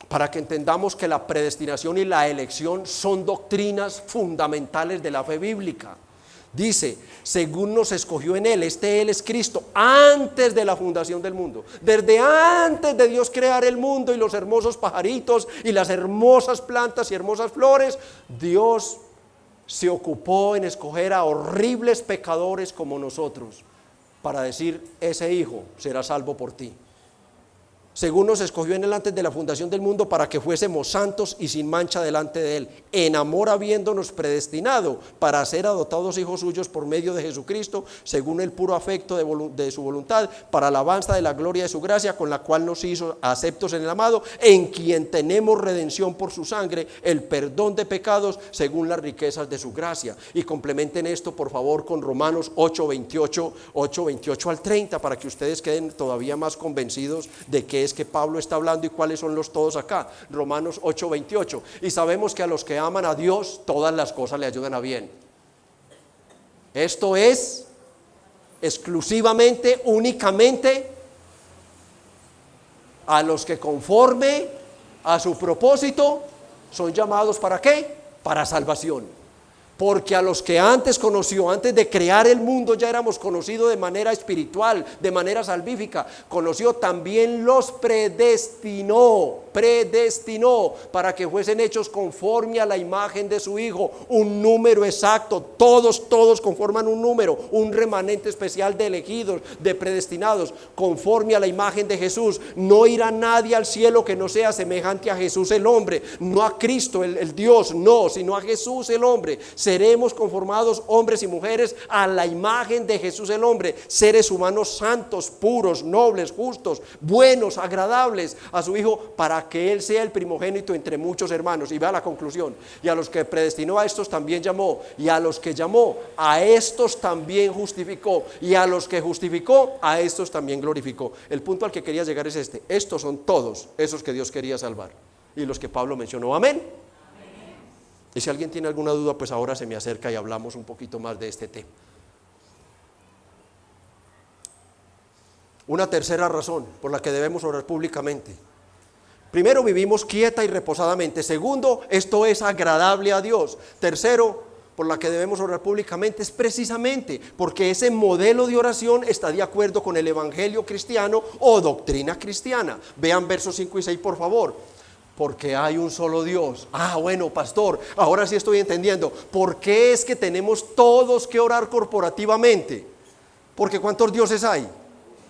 para que entendamos que la predestinación y la elección son doctrinas fundamentales de la fe bíblica. Dice, según nos escogió en Él, Él es Cristo, antes de la fundación del mundo. Desde antes de Dios crear el mundo y los hermosos pajaritos y las hermosas plantas y hermosas flores, Dios se ocupó en escoger a horribles pecadores como nosotros para decir, ese hijo será salvo por ti. Según nos escogió en Él antes de la fundación del mundo para que fuésemos santos y sin mancha delante de Él, en amor habiéndonos predestinado para ser adoptados hijos suyos por medio de Jesucristo, según el puro afecto de su voluntad, para alabanza de la gloria de su gracia, con la cual nos hizo aceptos en el amado, en quien tenemos redención por su sangre, el perdón de pecados según las riquezas de su gracia. Y complementen esto por favor con Romanos 8:28 al 30, para que ustedes queden todavía más convencidos de que es que Pablo está hablando y cuáles son los todos acá. Romanos 8:28. Y sabemos que a los que aman a Dios todas las cosas le ayudan a bien. Esto es exclusivamente, únicamente a los que conforme a su propósito son llamados ¿para qué? Para salvación. Porque a los que antes conoció, antes de crear el mundo ya éramos conocidos de manera espiritual, de manera salvífica. Conoció, también los predestinó para que fuesen hechos conforme a la imagen de su Hijo. Un número exacto, todos conforman un número, un remanente especial de elegidos, de predestinados, conforme a la imagen de Jesús. No irá nadie al cielo que no sea semejante a Jesús el hombre, no a Cristo el Dios, no, sino a Jesús el hombre, seremos conformados hombres y mujeres a la imagen de Jesús el hombre, seres humanos santos, puros, nobles, justos, buenos, agradables a su Hijo, para que Él sea el primogénito entre muchos hermanos. Y vea la conclusión: y a los que predestinó, a estos también llamó, y a los que llamó, a estos también justificó, y a los que justificó, a estos también glorificó. El punto al que quería llegar es este: estos son todos esos que Dios quería salvar, y los que Pablo mencionó. Amén. Y si alguien tiene alguna duda, pues ahora se me acerca y hablamos un poquito más de este tema. Una tercera razón por la que debemos orar públicamente: primero, vivimos quieta y reposadamente. Segundo, esto es agradable a Dios. Tercero, por la que debemos orar públicamente, es precisamente porque ese modelo de oración está de acuerdo con el evangelio cristiano o doctrina cristiana. Vean versos 5 y 6, por favor. Porque hay un solo Dios. Bueno, pastor, ahora sí estoy entendiendo. ¿Por qué es que tenemos todos que orar corporativamente? Porque ¿cuántos dioses hay?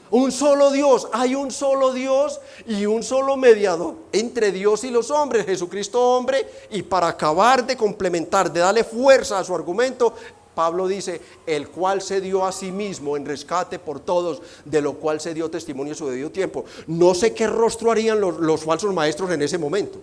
Un solo Dios. Hay un solo Dios y un solo mediador entre Dios y los hombres, Jesucristo hombre. Y para acabar de complementar, de darle fuerza a su argumento, Pablo dice: el cual se dio a sí mismo en rescate por todos, de lo cual se dio testimonio en su debido tiempo. No sé qué rostro harían los falsos maestros en ese momento.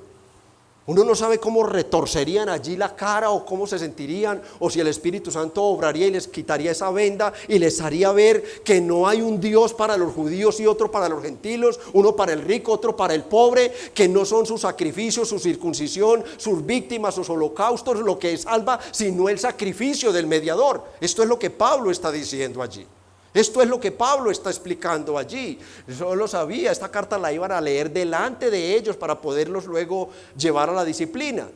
Uno no sabe cómo retorcerían allí la cara, o cómo se sentirían, o si el Espíritu Santo obraría y les quitaría esa venda y les haría ver que no hay un Dios para los judíos y otro para los gentiles, uno para el rico, otro para el pobre, que no son sus sacrificios, su circuncisión, sus víctimas, sus holocaustos lo que salva, sino el sacrificio del mediador. Esto es lo que Pablo está diciendo allí. Esto es lo que Pablo está explicando allí. Yo lo sabía, esta carta la iban a leer delante de ellos para poderlos luego llevar a la disciplina.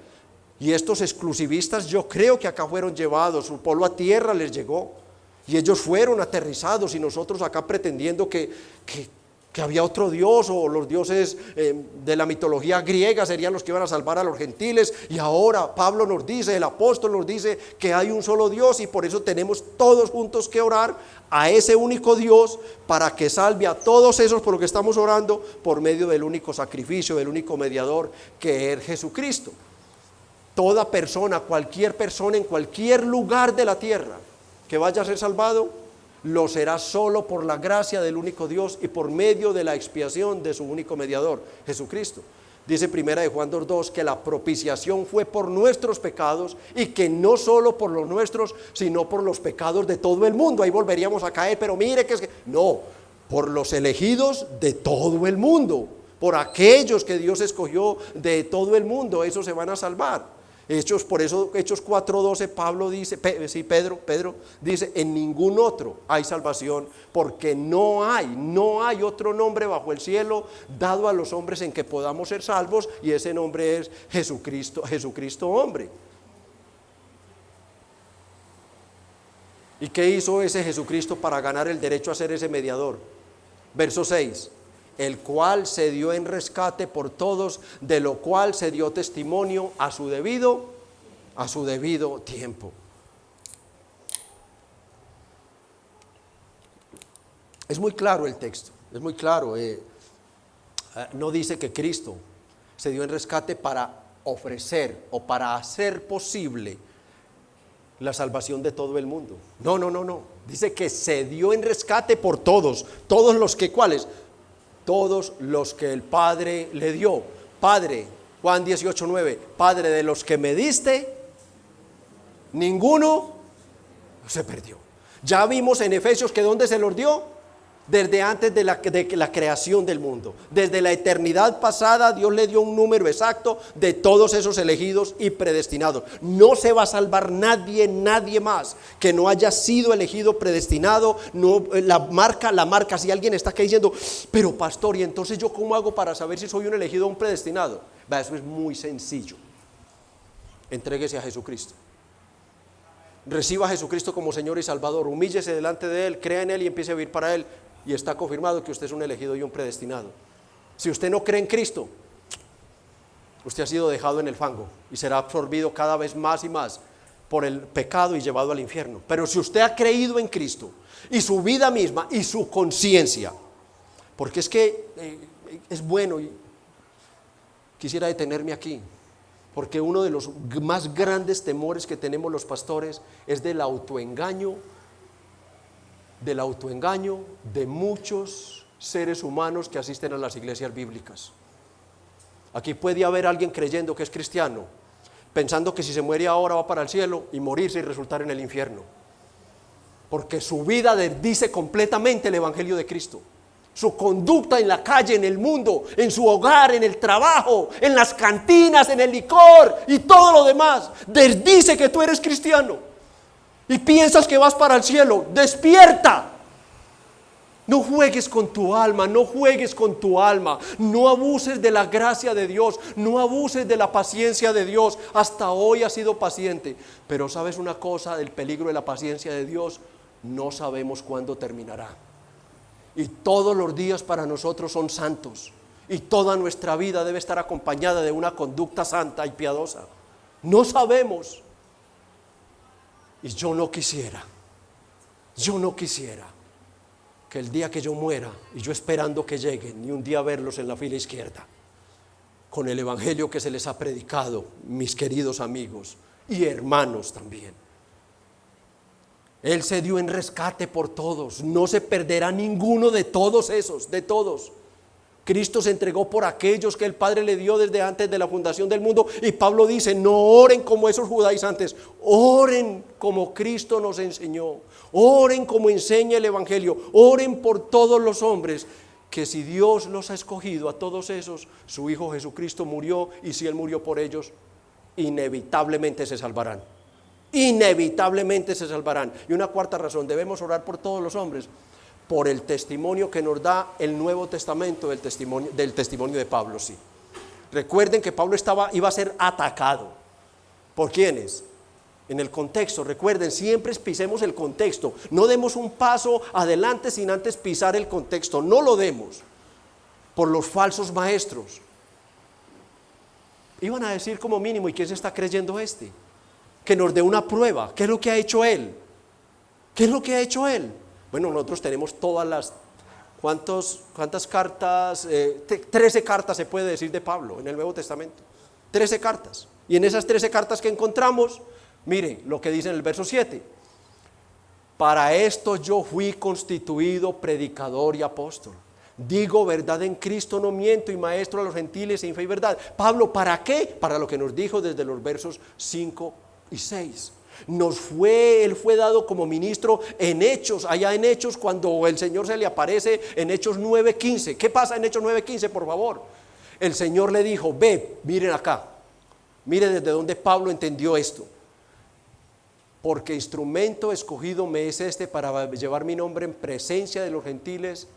Y estos exclusivistas, yo creo que acá fueron llevados, su polvo a tierra les llegó, y ellos fueron aterrizados, y nosotros acá pretendiendo que había otro Dios, o los dioses de la mitología griega serían los que iban a salvar a los gentiles. Y ahora Pablo nos dice, el apóstol nos dice que hay un solo Dios, y por eso tenemos todos juntos que orar a ese único Dios para que salve a todos esos por los que estamos orando, por medio del único sacrificio, del único mediador, que es Jesucristo. Toda persona, cualquier persona en cualquier lugar de la tierra que vaya a ser salvado, lo será solo por la gracia del único Dios y por medio de la expiación de su único mediador, Jesucristo. Dice primera de Juan 2:2 que la propiciación fue por nuestros pecados, y que no solo por los nuestros, sino por los pecados de todo el mundo. Ahí volveríamos a caer, pero mire que no, por los elegidos de todo el mundo, por aquellos que Dios escogió de todo el mundo, esos se van a salvar. Por eso Hechos 4:12 Pablo dice, Pedro dice: en ningún otro hay salvación, porque no hay otro nombre bajo el cielo dado a los hombres en que podamos ser salvos, y ese nombre es Jesucristo hombre. ¿Y qué hizo ese Jesucristo para ganar el derecho a ser ese mediador? Verso 6: el cual se dio en rescate por todos, de lo cual se dio testimonio a su debido tiempo. Es muy claro el texto, es muy claro. No dice que Cristo se dio en rescate para ofrecer o para hacer posible la salvación de todo el mundo. No. Dice que se dio en rescate por todos los que, ¿cuáles? Todos los que el Padre le dio. Padre, Juan 18:9, Padre, de los que me diste, ninguno se perdió. Ya vimos en Efesios que ¿dónde se los dio? Desde antes de la creación del mundo. Desde la eternidad pasada Dios le dio un número exacto de todos esos elegidos y predestinados. No se va a salvar nadie más que no haya sido elegido, predestinado. No, la marca, si alguien está acá diciendo: pero pastor, ¿y entonces yo cómo hago para saber si soy un elegido o un predestinado? Eso es muy sencillo. Entréguese a Jesucristo. Reciba a Jesucristo como Señor y Salvador. Humíllese delante de Él, crea en Él y empiece a vivir para Él. Y está confirmado que usted es un elegido y un predestinado. Si usted no cree en Cristo, usted ha sido dejado en el fango y será absorbido cada vez más y más por el pecado y llevado al infierno. Pero si usted ha creído en Cristo, y su vida misma y su conciencia, porque es que es bueno, y quisiera detenerme aquí, Porque uno de los más grandes temores que tenemos los pastores es del autoengaño de muchos seres humanos que asisten a las iglesias bíblicas. Aquí puede haber alguien creyendo que es cristiano, pensando que si se muere ahora va para el cielo y morirse y resultar en el infierno. Porque su vida desdice completamente el evangelio de Cristo. Su conducta en la calle, en el mundo, en su hogar, en el trabajo, en las cantinas, en el licor y todo lo demás, desdice que tú eres cristiano y piensas que vas para el cielo. ¡Despierta! No juegues con tu alma, no juegues con tu alma, no abuses de la gracia de Dios, no abuses de la paciencia de Dios. Hasta hoy has sido paciente, pero ¿sabes una cosa del peligro de la paciencia de Dios? No sabemos cuándo terminará. Y todos los días para nosotros son santos. Y toda nuestra vida debe estar acompañada de una conducta santa y piadosa. No sabemos. Y yo no quisiera que el día que yo muera, y yo esperando que lleguen, y un día verlos en la fila izquierda, con el evangelio que se les ha predicado, mis queridos amigos y hermanos también. Él se dio en rescate por todos, no se perderá ninguno de todos esos, de todos. Cristo se entregó por aquellos que el Padre le dio desde antes de la fundación del mundo. Y Pablo dice, no oren como esos judaizantes, oren como Cristo nos enseñó, oren como enseña el evangelio, oren por todos los hombres, que si Dios los ha escogido a todos esos, su Hijo Jesucristo murió, y si Él murió por ellos, inevitablemente se salvarán. Inevitablemente se salvarán. Y una cuarta razón, debemos orar por todos los hombres, por el testimonio que nos da el Nuevo Testamento del testimonio de Pablo. Sí. Recuerden que Pablo iba a ser atacado. ¿Por quiénes? En el contexto, recuerden, siempre pisemos el contexto. No demos un paso adelante sin antes pisar el contexto. No lo demos por los falsos maestros. Iban a decir como mínimo, ¿y quién se está creyendo este? Que nos dé una prueba. ¿Qué es lo que ha hecho él? ¿Qué es lo que ha hecho él? Bueno, nosotros tenemos todas las, ¿cuántas cartas? 13 cartas se puede decir de Pablo en el Nuevo Testamento. 13 cartas. Y en esas 13 cartas que encontramos, miren lo que dice en el verso 7. Para esto yo fui constituido predicador y apóstol. Digo verdad en Cristo, no miento, y maestro a los gentiles en fe y verdad. Pablo, ¿para qué? Para lo que nos dijo desde los versos 5 y 6. Él fue dado como ministro en Hechos, allá en Hechos, cuando el Señor se le aparece en Hechos 9:15. ¿Qué pasa en Hechos 9:15, por favor? El Señor le dijo, ve, miren acá, miren desde dónde Pablo entendió esto. Porque instrumento escogido me es este para llevar mi nombre en presencia de los gentiles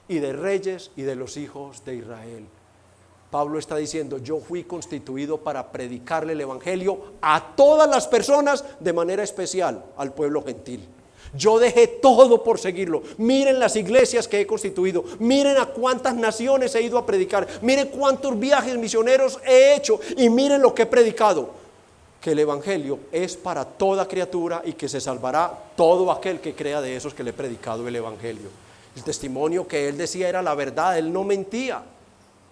y de reyes y de los hijos de Israel. Pablo está diciendo, yo fui constituido para predicarle el evangelio a todas las personas, de manera especial al pueblo gentil. Yo dejé todo por seguirlo. Miren las iglesias que he constituido, miren a cuántas naciones he ido a predicar, miren cuántos viajes misioneros he hecho y miren lo que he predicado. Que el evangelio es para toda criatura y que se salvará todo aquel que crea de esos que le he predicado el evangelio. El testimonio que él decía era la verdad, él no mentía.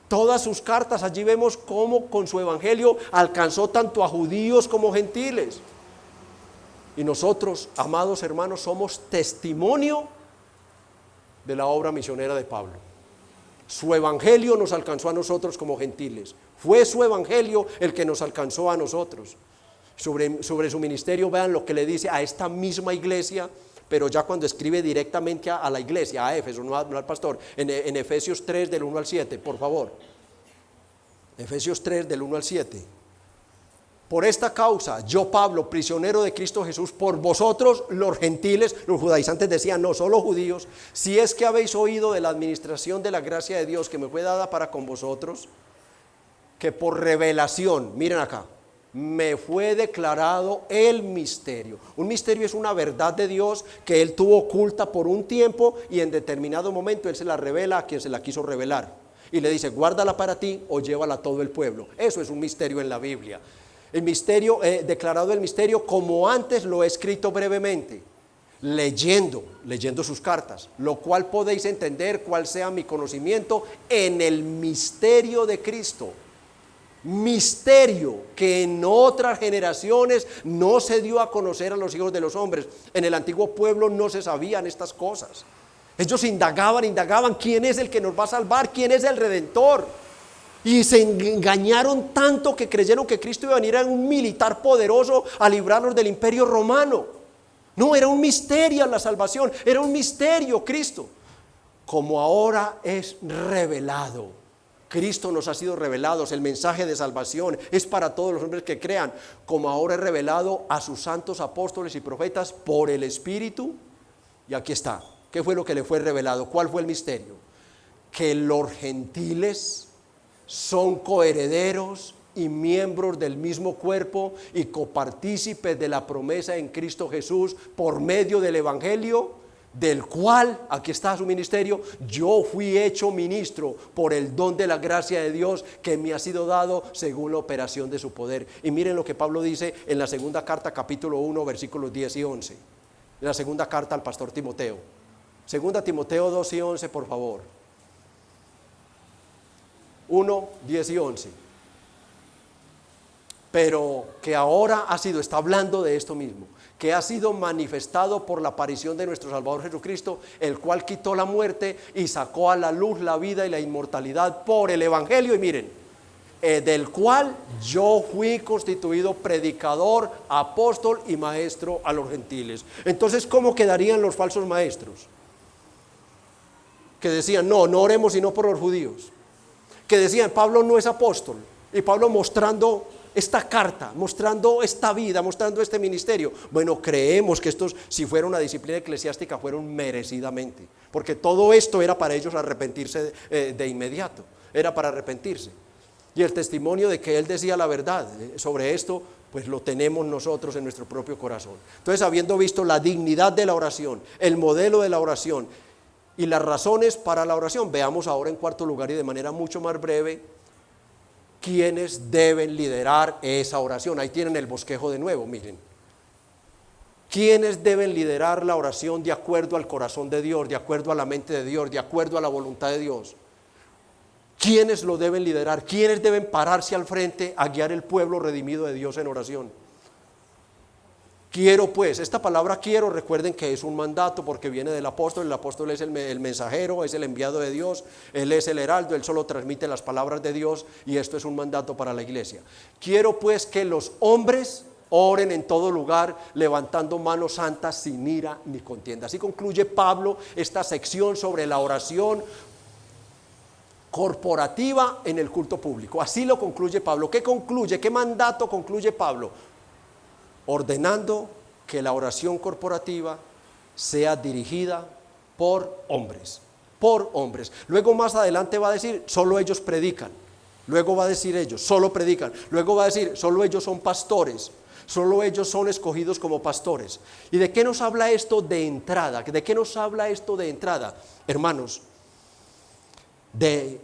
Todas sus cartas, allí vemos cómo con su evangelio alcanzó tanto a judíos como gentiles. Y nosotros, amados hermanos, somos testimonio de la obra misionera de Pablo. Su evangelio nos alcanzó a nosotros como gentiles. Fue su evangelio el que nos alcanzó a nosotros. Sobre su ministerio, vean lo que le dice a esta misma iglesia, pero ya cuando escribe directamente a la iglesia, a Éfeso, no al pastor, en Efesios 3 del 1 al 7, por favor. Efesios 3 del 1 al 7. Por esta causa, yo Pablo, prisionero de Cristo Jesús, por vosotros los gentiles, los judaizantes decían, no solo judíos, si es que habéis oído de la administración de la gracia de Dios que me fue dada para con vosotros, que por revelación, miren acá, me fue declarado el misterio. Un misterio es una verdad de Dios que Él tuvo oculta por un tiempo y en determinado momento Él se la revela a quien se la quiso revelar. Y le dice, guárdala para ti o llévala a todo el pueblo. Eso es un misterio en la Biblia. El misterio, declarado el misterio, como antes lo he escrito brevemente, leyendo sus cartas, lo cual podéis entender cuál sea mi conocimiento en el misterio de Cristo. misterio que en otras generaciones no se dio a conocer a los hijos de los hombres. En el antiguo pueblo no se sabían estas cosas. Ellos indagaban quién es el que nos va a salvar, quién es el Redentor. Y se engañaron tanto que creyeron que Cristo iba a venir a un militar poderoso a librarlos del imperio romano. No, era un misterio la salvación, era un misterio Cristo. Como ahora es revelado, Cristo nos ha sido revelado, el mensaje de salvación es para todos los hombres que crean, como ahora es revelado a sus santos apóstoles y profetas por el Espíritu. Y aquí está, ¿qué fue lo que le fue revelado? ¿Cuál fue el misterio? Que los gentiles son coherederos y miembros del mismo cuerpo y copartícipes de la promesa en Cristo Jesús por medio del Evangelio, del cual, aquí está su ministerio, yo fui hecho ministro por el don de la gracia de Dios que me ha sido dado según la operación de su poder. Y miren lo que Pablo dice en la segunda carta, capítulo 1, versículos 10 y 11. En la segunda carta al pastor Timoteo. Segunda Timoteo 2 y 11, por favor. 1, 10 y 11. Pero que ahora está hablando de esto mismo, que ha sido manifestado por la aparición de nuestro Salvador Jesucristo, el cual quitó la muerte y sacó a la luz la vida y la inmortalidad por el Evangelio. Y miren, del cual yo fui constituido predicador, apóstol y maestro a los gentiles. Entonces, ¿cómo quedarían los falsos maestros? Que decían, no oremos sino por los judíos. Que decían, Pablo no es apóstol. Y Pablo mostrando esta carta, mostrando esta vida, mostrando este ministerio. Bueno, creemos que estos, si fuera una disciplina eclesiástica, fueron merecidamente. Porque todo esto era para ellos arrepentirse de inmediato. Era para arrepentirse. Y el testimonio de que él decía la verdad sobre esto, pues lo tenemos nosotros en nuestro propio corazón. Entonces, habiendo visto la dignidad de la oración, el modelo de la oración y las razones para la oración, veamos ahora en cuarto lugar y de manera mucho más breve, quiénes deben liderar esa oración. Ahí tienen el bosquejo de nuevo, miren. ¿Quiénes deben liderar la oración de acuerdo al corazón de Dios, de acuerdo a la mente de Dios, de acuerdo a la voluntad de Dios? ¿Quiénes lo deben liderar? ¿Quiénes deben pararse al frente a guiar el pueblo redimido de Dios en oración? Quiero pues, esta palabra quiero, recuerden que es un mandato porque viene del apóstol. El apóstol es el mensajero, es el enviado de Dios, él es el heraldo, él solo transmite las palabras de Dios y esto es un mandato para la iglesia. Quiero pues que los hombres oren en todo lugar, levantando manos santas sin ira ni contienda. Así concluye Pablo esta sección sobre la oración corporativa en el culto público. Así lo concluye Pablo. ¿Qué concluye? ¿Qué mandato concluye Pablo? Ordenando que la oración corporativa sea dirigida por hombres. Por hombres. Luego más adelante va a decir, solo ellos predican. Luego va a decir ellos, solo predican. Luego va a decir, solo ellos son pastores. Solo ellos son escogidos como pastores. ¿Y de qué nos habla esto de entrada? ¿De qué nos habla esto de entrada? Hermanos, de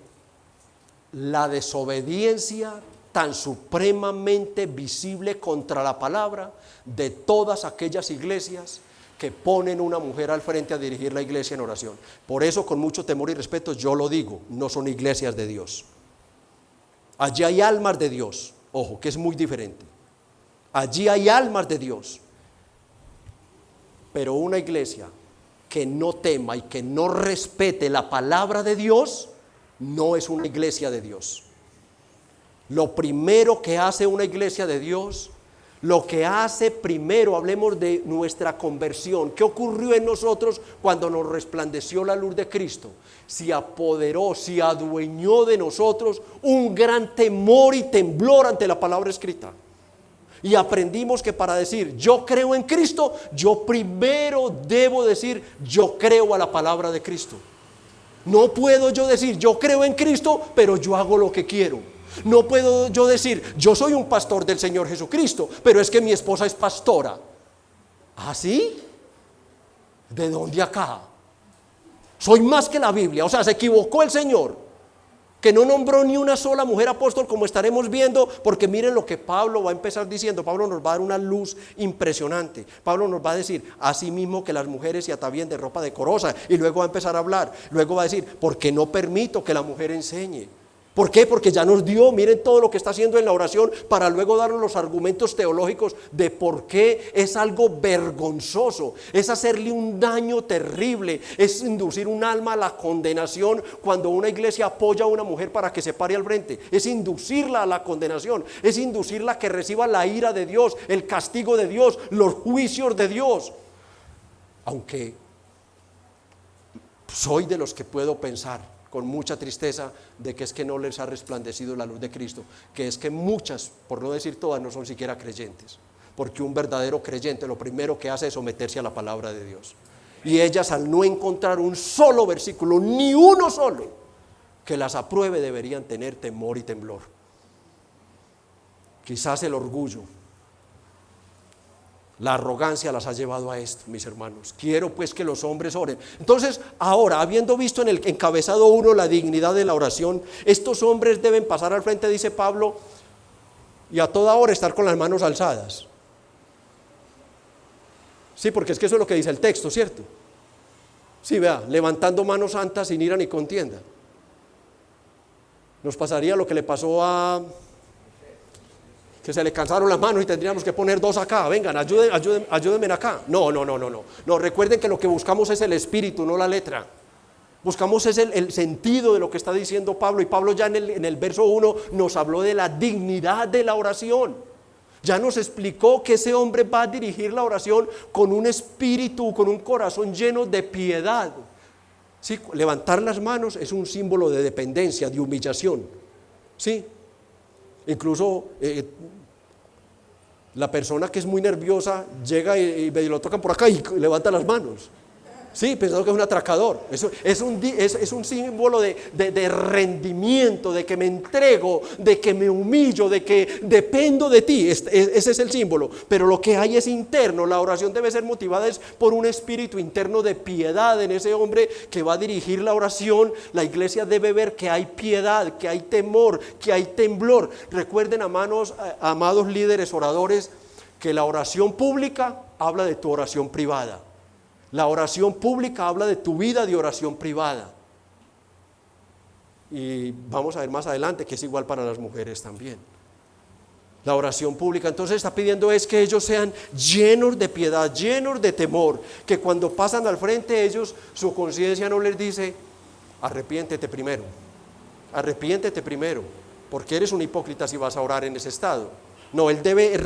la desobediencia tan supremamente visible contra la palabra de todas aquellas iglesias que ponen una mujer al frente a dirigir la iglesia en oración. Por eso, con mucho temor y respeto, yo lo digo, no son iglesias de Dios. Allí hay almas de Dios, ojo, que es muy diferente. Allí hay almas de Dios. Pero una iglesia que no tema y que no respete la palabra de Dios, no es una iglesia de Dios. Lo primero que hace una iglesia de Dios, lo que hace primero, hablemos de nuestra conversión. ¿Qué ocurrió en nosotros cuando nos resplandeció la luz de Cristo? Se apoderó, se adueñó de nosotros un gran temor y temblor ante la palabra escrita. Y aprendimos que para decir yo creo en Cristo, yo primero debo decir yo creo a la palabra de Cristo. No puedo yo decir yo creo en Cristo, pero yo hago lo que quiero. No puedo yo decir yo soy un pastor del Señor Jesucristo, pero es que mi esposa es pastora. ¿Ah, sí? ¿De dónde acá? Soy más que la Biblia. O sea, se equivocó el Señor, que no nombró ni una sola mujer apóstol, como estaremos viendo, porque miren lo que Pablo va a empezar diciendo. Pablo nos va a dar una luz impresionante. Pablo nos va a decir, así mismo que las mujeres se atavíen de ropa decorosa, y luego va a empezar a hablar. Luego va a decir, porque no permito que la mujer enseñe. ¿Por qué? Porque ya nos dio, miren todo lo que está haciendo en la oración para luego darnos los argumentos teológicos de por qué es algo vergonzoso, es hacerle un daño terrible, es inducir un alma a la condenación cuando una iglesia apoya a una mujer para que se pare al frente, es inducirla a la condenación, es inducirla a que reciba la ira de Dios, el castigo de Dios, los juicios de Dios. Aunque soy de los que puedo pensar con mucha tristeza de que es que no les ha resplandecido la luz de Cristo, que es que muchas, por no decir todas, no son siquiera creyentes, porque un verdadero creyente lo primero que hace es someterse a la palabra de Dios, y ellas, al no encontrar un solo versículo, ni uno solo que las apruebe, deberían tener temor y temblor. Quizás el orgullo, la arrogancia las ha llevado a esto, mis hermanos. Quiero pues que los hombres oren. Entonces, ahora, habiendo visto en el encabezado 1 la dignidad de la oración, estos hombres deben pasar al frente, dice Pablo, y a toda hora estar con las manos alzadas. Sí, porque es que eso es lo que dice el texto, ¿cierto? Sí, vea, levantando manos santas sin ira ni contienda. Nos pasaría lo que le pasó a... que se le cansaron las manos y tendríamos que poner 2 acá, vengan, ayúdenme acá. No, recuerden que lo que buscamos es el espíritu, no la letra. Buscamos es el sentido de lo que está diciendo Pablo, y Pablo ya en el verso 1 nos habló de la dignidad de la oración. Ya nos explicó que ese hombre va a dirigir la oración con un espíritu, con un corazón lleno de piedad. Sí, levantar las manos es un símbolo de dependencia, de humillación. Sí. Incluso la persona que es muy nerviosa llega y lo tocan por acá y levanta las manos. Sí, pensando que es un atracador. Eso es un símbolo de rendimiento, de que me entrego, de que me humillo, de que dependo de ti. Ese es el símbolo. Pero lo que hay es interno. La oración debe ser motivada por un espíritu interno de piedad en ese hombre que va a dirigir la oración. La iglesia debe ver que hay piedad, que hay temor, que hay temblor. Recuerden, amados líderes oradores, que la oración pública habla de tu oración privada. La oración pública habla de tu vida de oración privada. Y vamos a ver más adelante que es igual para las mujeres también. La oración pública entonces está pidiendo es que ellos sean llenos de piedad, llenos de temor, que cuando pasan al frente ellos, su conciencia no les dice, arrepiéntete primero, porque eres un hipócrita si vas a orar en ese estado. No, él debe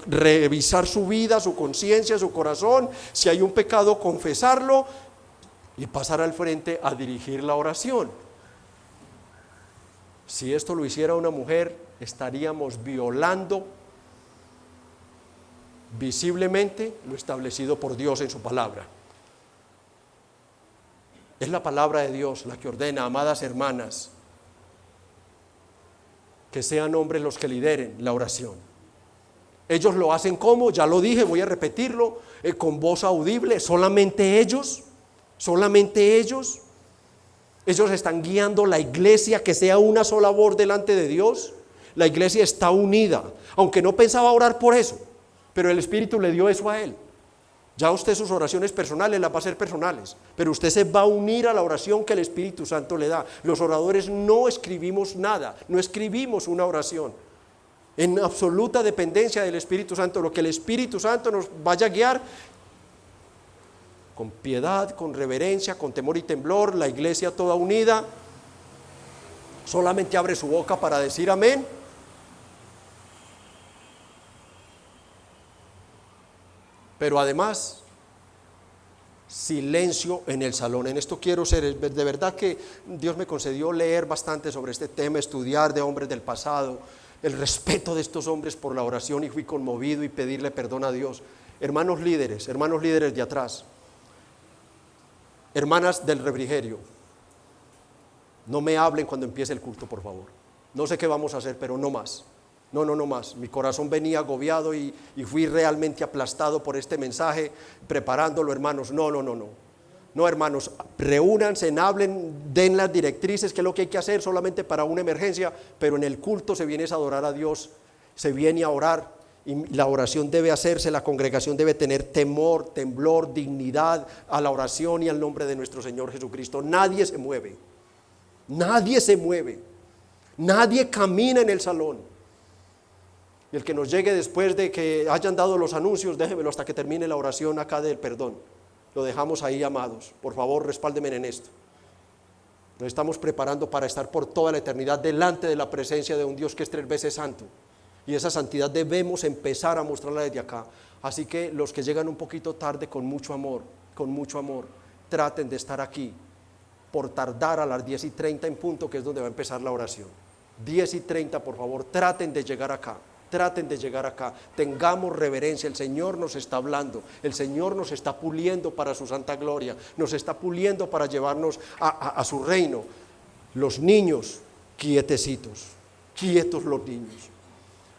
revisar su vida, su conciencia, su corazón. Si hay un pecado, confesarlo y pasar al frente a dirigir la oración. Si esto lo hiciera una mujer, estaríamos violando visiblemente lo establecido por Dios en su palabra. Es la palabra de Dios la que ordena, amadas hermanas, que sean hombres los que lideren la oración. Ellos lo hacen como, ya lo dije, voy a repetirlo, con voz audible, solamente ellos están guiando la iglesia, que sea una sola voz delante de Dios. La iglesia está unida, aunque no pensaba orar por eso, pero el Espíritu le dio eso a él. Ya usted sus oraciones personales las va a hacer personales, pero usted se va a unir a la oración que el Espíritu Santo le da. Los oradores no escribimos nada, no escribimos una oración. En absoluta dependencia del Espíritu Santo, lo que el Espíritu Santo nos vaya a guiar, con piedad, con reverencia, con temor y temblor, la iglesia toda unida, solamente abre su boca para decir amén. Pero además, silencio en el salón. En esto quiero ser, de verdad que Dios me concedió leer bastante sobre este tema, estudiar de hombres del pasado, el respeto de estos hombres por la oración, y fui conmovido y pedirle perdón a Dios. Hermanos líderes de atrás, hermanas del refrigerio, no me hablen cuando empiece el culto, por favor. No sé qué vamos a hacer, pero no más. No más. Mi corazón venía agobiado y fui realmente aplastado por este mensaje, preparándolo, hermanos. No, hermanos, reúnanse, hablen, den las directrices, que es lo que hay que hacer solamente para una emergencia, pero en el culto se viene a adorar a Dios, se viene a orar, y la oración debe hacerse, la congregación debe tener temor, temblor, dignidad a la oración y al nombre de nuestro Señor Jesucristo. Nadie se mueve. Nadie camina en el salón. Y el que nos llegue después de que hayan dado los anuncios, déjemelo hasta que termine la oración acá del perdón. Lo dejamos ahí, amados. Por favor, respáldenme en esto. Nos estamos preparando para estar por toda la eternidad delante de la presencia de un Dios que es 3 veces santo. Y esa santidad debemos empezar a mostrarla desde acá. Así que los que llegan un poquito tarde, con mucho amor, traten de estar aquí. Por tardar a las 10:30 en punto, que es donde va a empezar la oración. 10:30, por favor, traten de llegar acá. Tengamos reverencia. El Señor nos está hablando, el Señor nos está puliendo para su santa gloria, nos está puliendo para llevarnos a su reino. Los niños, quietecitos, quietos los niños.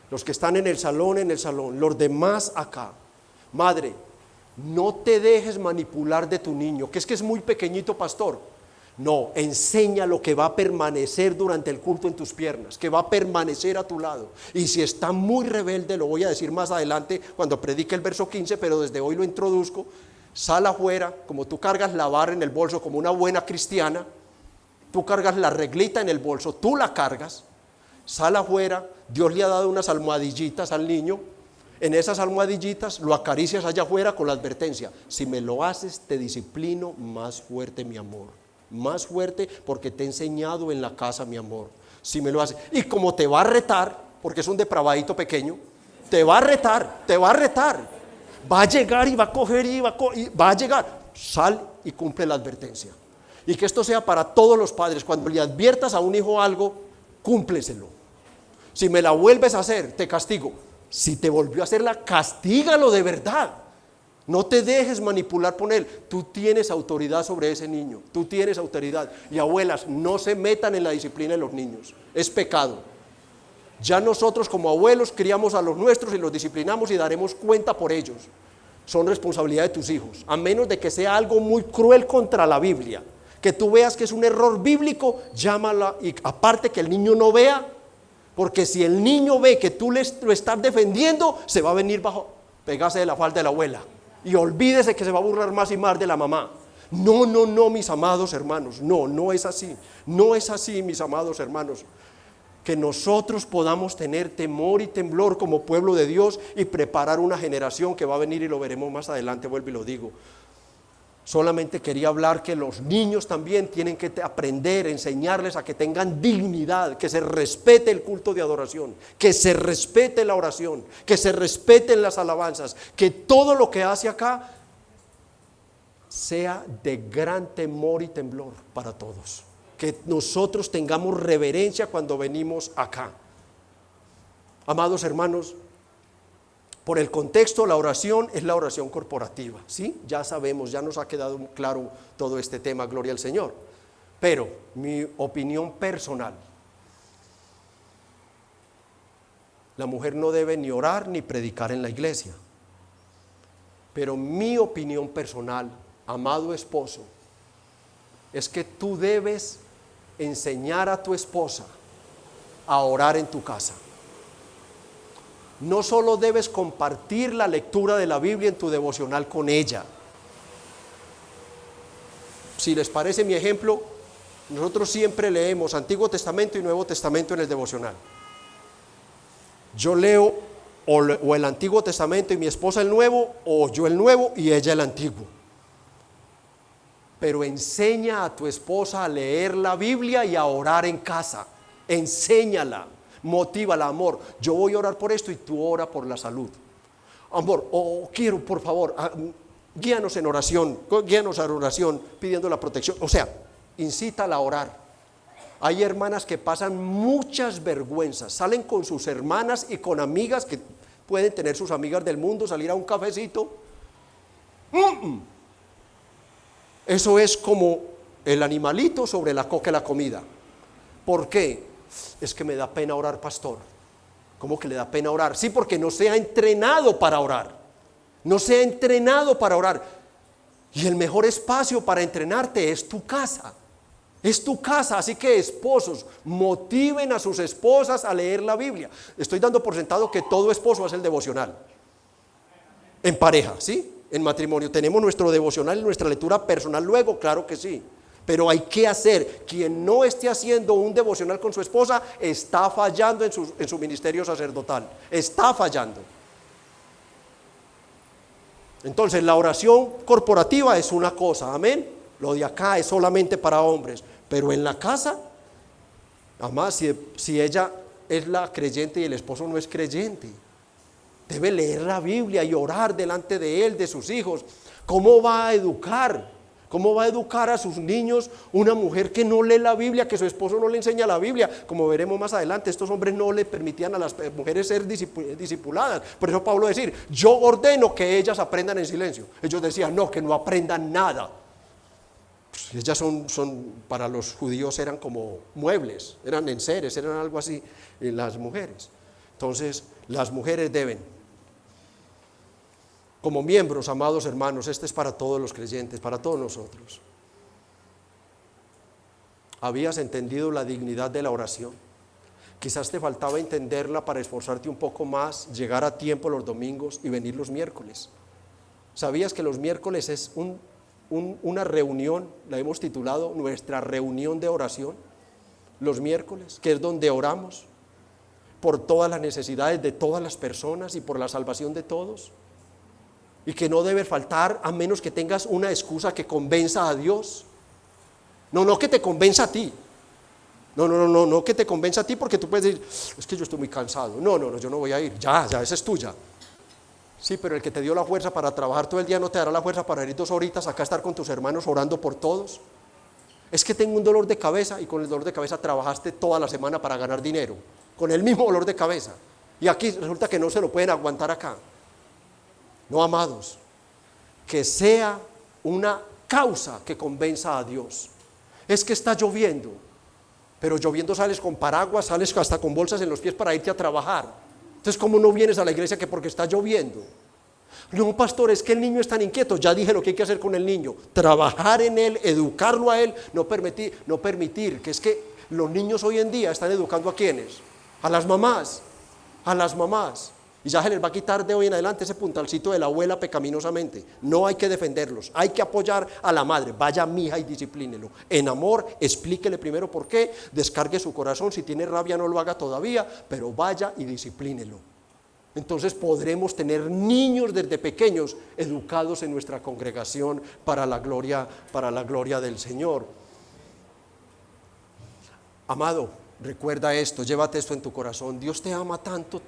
Los que están en el salón, los demás acá. Madre, no te dejes manipular de tu niño, que es muy pequeñito, pastor. No, enseña lo que va a permanecer durante el culto en tus piernas, que va a permanecer a tu lado. Y si está muy rebelde, lo voy a decir más adelante cuando predique el verso 15, pero desde hoy lo introduzco. Sal afuera, como tú cargas la barra en el bolso como una buena cristiana, tú cargas la reglita en el bolso, tú la cargas, sal afuera. Dios le ha dado unas almohadillitas al niño. En esas almohadillitas lo acaricias allá afuera con la advertencia: si me lo haces, te disciplino más fuerte, mi amor. Más fuerte, porque te he enseñado en la casa, mi amor. Si me lo haces, y como te va a retar, porque es un depravadito pequeño, te va a retar, va a llegar y va a coger y va a llegar. Sal y cumple la advertencia. Y que esto sea para todos los padres: cuando le adviertas a un hijo algo, cúmpleselo. Si me la vuelves a hacer, te castigo. Si te volvió a hacerla, castígalo de verdad. No te dejes manipular por él. Tú tienes autoridad sobre ese niño. Tú tienes autoridad. Y abuelas, no se metan en la disciplina de los niños. Es pecado. Ya nosotros como abuelos criamos a los nuestros y los disciplinamos y daremos cuenta por ellos. Son responsabilidad de tus hijos. A menos de que sea algo muy cruel contra la Biblia. Que tú veas que es un error bíblico, llámala. Y aparte que el niño no vea. Porque si el niño ve que tú lo estás defendiendo, se va a venir bajo, pegarse de la falda de la abuela. Y olvídese que se va a burlar más y más de la mamá. No, mis amados hermanos. No es así. No es así, mis amados hermanos. Que nosotros podamos tener temor y temblor como pueblo de Dios y preparar una generación que va a venir, y lo veremos más adelante, vuelvo y lo digo. Solamente quería hablar que los niños también tienen que aprender, enseñarles a que tengan dignidad, que se respete el culto de adoración, que se respete la oración, que se respeten las alabanzas, que todo lo que hace acá sea de gran temor y temblor para todos. Que nosotros tengamos reverencia cuando venimos acá. Amados hermanos, por el contexto, la oración es la oración corporativa, ¿sí? Ya sabemos, ya nos ha quedado claro todo este tema, gloria al Señor. Pero mi opinión personal: la mujer no debe ni orar ni predicar en la iglesia. Pero mi opinión personal, amado esposo, es que tú debes enseñar a tu esposa a orar en tu casa. No solo debes compartir la lectura de la Biblia en tu devocional con ella. Si les parece mi ejemplo, nosotros siempre leemos Antiguo Testamento y Nuevo Testamento en el devocional. Yo leo o el Antiguo Testamento y mi esposa el Nuevo, o yo el Nuevo y ella el Antiguo. Pero enseña a tu esposa a leer la Biblia y a orar en casa. Enséñala. Motívala, amor, yo voy a orar por esto y tú ora por la salud. Amor, quiero, por favor, guíanos en oración, pidiendo la protección. O sea, incítala a orar. Hay hermanas que pasan muchas vergüenzas, salen con sus hermanas y con amigas que pueden tener sus amigas del mundo, salir a un cafecito. Eso es como el animalito sobre la coca de la comida. ¿Por qué? Es que me da pena orar, pastor. ¿Cómo que le da pena orar? Sí, porque no se ha entrenado para orar. No se ha entrenado para orar. Y el mejor espacio para entrenarte es tu casa. Es tu casa. Así que esposos, motiven a sus esposas a leer la Biblia. Estoy dando por sentado que todo esposo hace el devocional. En pareja, ¿sí? En matrimonio. Tenemos nuestro devocional y nuestra lectura personal luego, claro que sí. pero hay que hacer. Quien no esté haciendo un devocional con su esposa está fallando en su ministerio sacerdotal, está fallando. Entonces la oración corporativa es una cosa, amén. Lo de acá es solamente para hombres, pero en la casa, además si ella es la creyente y el esposo no es creyente, debe leer la Biblia y orar delante de él, de sus hijos. ¿Cómo va a educar? ¿Cómo va a educar a sus niños una mujer que no lee la Biblia, que su esposo no le enseña la Biblia? Como veremos más adelante, estos hombres no le permitían a las mujeres ser discipuladas. Por eso Pablo decir, yo ordeno que ellas aprendan en silencio. Ellos decían, no, que no aprendan nada. Pues ellas son, para los judíos eran como muebles, eran enseres, eran algo así, las mujeres. Entonces, las mujeres deben, como miembros, amados hermanos, este es para todos los creyentes, para todos nosotros. ¿Habías entendido la dignidad de la oración? Quizás te faltaba entenderla para esforzarte un poco más, llegar a tiempo los domingos y venir los miércoles. ¿Sabías que los miércoles es una reunión, la hemos titulado nuestra reunión de oración? Los miércoles, que es donde oramos por todas las necesidades de todas las personas y por la salvación de todos. Y que no debe faltar a menos que tengas una excusa que convenza a Dios. No que te convenza a ti. No que te convenza a ti, porque tú puedes decir, es que yo estoy muy cansado. No, yo no voy a ir. Ya, esa es tuya. Sí, pero el que te dio la fuerza para trabajar todo el día no te dará la fuerza para ir 2 horitas acá a estar con tus hermanos orando por todos. Es que tengo un dolor de cabeza, y con el dolor de cabeza trabajaste toda la semana para ganar dinero, con el mismo dolor de cabeza. Y aquí resulta que no se lo pueden aguantar acá. No, amados, que sea una causa que convenza a Dios. Es que está lloviendo, pero lloviendo sales con paraguas, sales hasta con bolsas en los pies para irte a trabajar. Entonces, ¿cómo no vienes a la iglesia que porque está lloviendo? No, pastor, es que el niño es tan inquieto. Ya dije lo que hay que hacer con el niño: trabajar en él, educarlo a él, no permitir que es que los niños hoy en día están educando ¿a quiénes? A las mamás. Y ya se les va a quitar de hoy en adelante ese puntalcito de la abuela pecaminosamente. No hay que defenderlos, hay que apoyar a la madre. Vaya, mija, y disciplínelo en amor, explíquele primero por qué, descargue su corazón. Si tiene rabia no lo haga todavía, pero vaya y disciplínelo. Entonces podremos tener niños desde pequeños educados en nuestra congregación para la gloria del Señor. Amado, recuerda esto, llévate esto en tu corazón. Dios te ama tanto.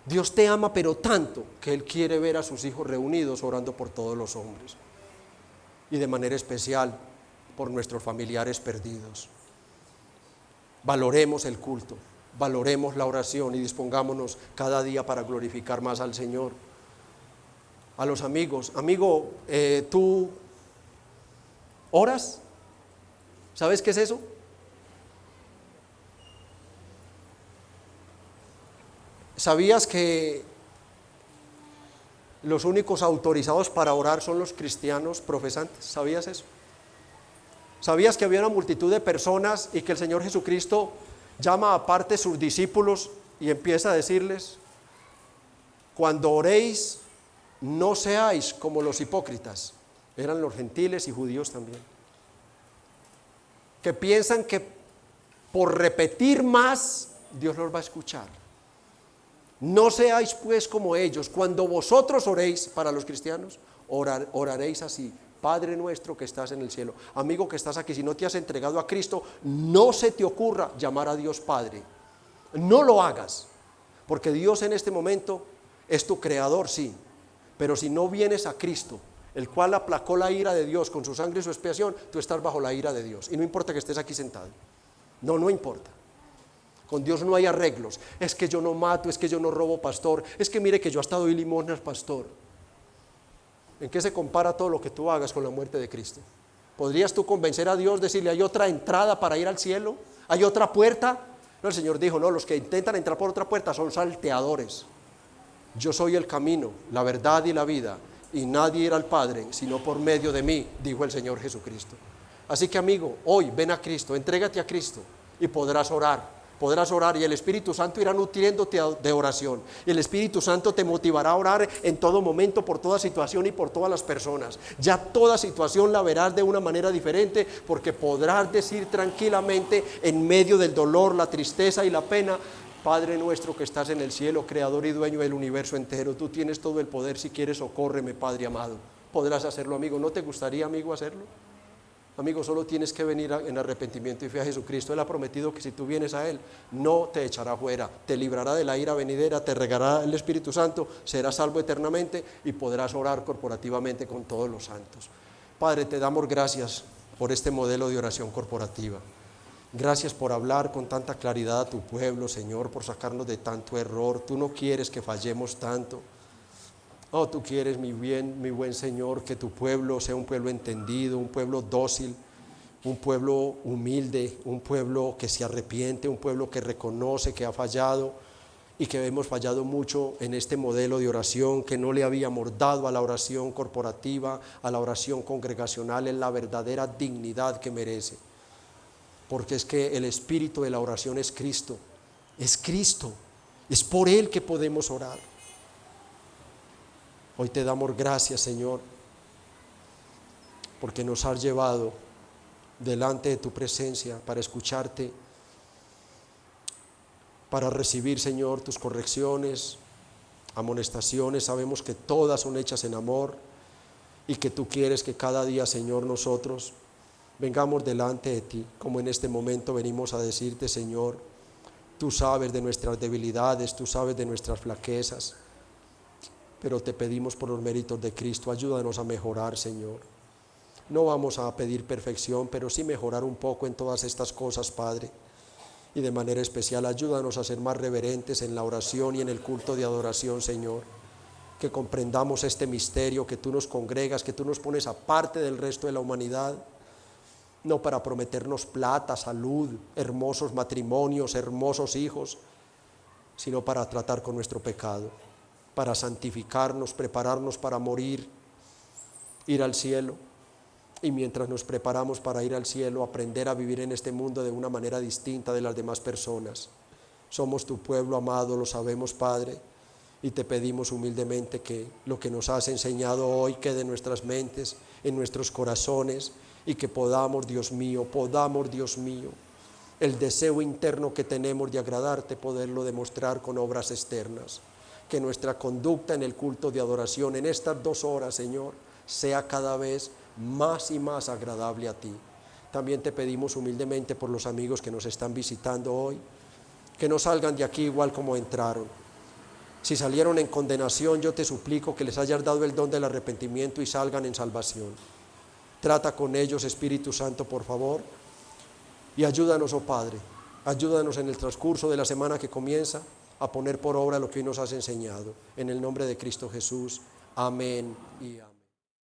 Dios te ama, pero tanto, que Él quiere ver a sus hijos reunidos orando por todos los hombres, y de manera especial por nuestros familiares perdidos. Valoremos el culto, valoremos la oración y dispongámonos cada día para glorificar más al Señor. A los amigos, amigo, ¿tú oras? ¿Sabes qué es eso? ¿Sabías que los únicos autorizados para orar son los cristianos profesantes? ¿Sabías eso? ¿Sabías que había una multitud de personas y que el Señor Jesucristo llama aparte a sus discípulos y empieza a decirles: cuando oréis, no seáis como los hipócritas? Eran los gentiles y judíos también, que piensan que por repetir más Dios los va a escuchar. No seáis pues como ellos. Cuando vosotros oréis, para los cristianos, oraréis así: Padre nuestro que estás en el cielo. Amigo que estás aquí, si no te has entregado a Cristo, no se te ocurra llamar a Dios Padre. No lo hagas, porque Dios en este momento es tu creador, sí, pero si no vienes a Cristo, el cual aplacó la ira de Dios con su sangre y su expiación, tú estás bajo la ira de Dios, y no importa que estés aquí sentado. No importa. Con Dios no hay arreglos. Es que yo no mato, es que yo no robo, pastor. Es que mire que yo hasta doy limosnas, pastor. ¿En qué se compara todo lo que tú hagas con la muerte de Cristo? ¿Podrías tú convencer a Dios, decirle: hay otra entrada para ir al cielo? ¿Hay otra puerta? No, el Señor dijo: no, los que intentan entrar por otra puerta son salteadores. Yo soy el camino, la verdad y la vida, y nadie irá al Padre sino por medio de mí, dijo el Señor Jesucristo. Así que, amigo, hoy ven a Cristo, entrégate a Cristo y podrás orar. Podrás orar y el Espíritu Santo irá nutriéndote de oración. Y el Espíritu Santo te motivará a orar en todo momento, por toda situación y por todas las personas. Ya toda situación la verás de una manera diferente, porque podrás decir tranquilamente en medio del dolor, la tristeza y la pena: Padre nuestro que estás en el cielo, creador y dueño del universo entero, tú tienes todo el poder, si quieres socórreme, Padre amado. Podrás hacerlo, amigo. ¿No te gustaría, amigo, hacerlo? Amigo, solo tienes que venir en arrepentimiento y fe a Jesucristo. Él ha prometido que si tú vienes a Él, no te echará fuera, te librará de la ira venidera, te regará el Espíritu Santo, serás salvo eternamente y podrás orar corporativamente con todos los santos. Padre, te damos gracias por este modelo de oración corporativa. Gracias por hablar con tanta claridad a tu pueblo, Señor, por sacarnos de tanto error. Tú no quieres que fallemos tanto. Oh, tú quieres, mi buen Señor, que tu pueblo sea un pueblo entendido, un pueblo dócil, un pueblo humilde, un pueblo que se arrepiente, un pueblo que reconoce que ha fallado y que hemos fallado mucho en este modelo de oración, que no le habíamos dado a la oración corporativa, a la oración congregacional, en la verdadera dignidad que merece. Porque es que el espíritu de la oración es Cristo, es por Él que podemos orar. Hoy te damos gracias, Señor, porque nos has llevado delante de tu presencia para escucharte, para recibir, Señor, tus correcciones, amonestaciones. Sabemos que todas son hechas en amor y que tú quieres que cada día, Señor, nosotros vengamos delante de ti, como en este momento venimos a decirte: Señor, tú sabes de nuestras debilidades, tú sabes de nuestras flaquezas, pero te pedimos por los méritos de Cristo, ayúdanos a mejorar, Señor. No vamos a pedir perfección, pero sí mejorar un poco en todas estas cosas, Padre. Y de manera especial, ayúdanos a ser más reverentes en la oración y en el culto de adoración, Señor. Que comprendamos este misterio, que tú nos congregas, que tú nos pones aparte del resto de la humanidad, no para prometernos plata, salud, hermosos matrimonios, hermosos hijos, sino para tratar con nuestro pecado, para santificarnos, prepararnos para morir, ir al cielo. Y mientras nos preparamos para ir al cielo, aprender a vivir en este mundo de una manera distinta de las demás personas. Somos tu pueblo amado, lo sabemos, Padre, y te pedimos humildemente que lo que nos has enseñado hoy quede en nuestras mentes, en nuestros corazones, y que podamos, Dios mío, el deseo interno que tenemos de agradarte, poderlo demostrar con obras externas. Que nuestra conducta en el culto de adoración, en estas 2 horas, Señor, sea cada vez más y más agradable a ti. También te pedimos humildemente por los amigos que nos están visitando hoy, que no salgan de aquí igual como entraron. Si salieron en condenación, yo te suplico que les hayas dado el don del arrepentimiento y salgan en salvación. Trata con ellos, Espíritu Santo, por favor, y ayúdanos, oh Padre, ayúdanos en el transcurso de la semana que comienza a poner por obra lo que hoy nos has enseñado. En el nombre de Cristo Jesús, amén y amén.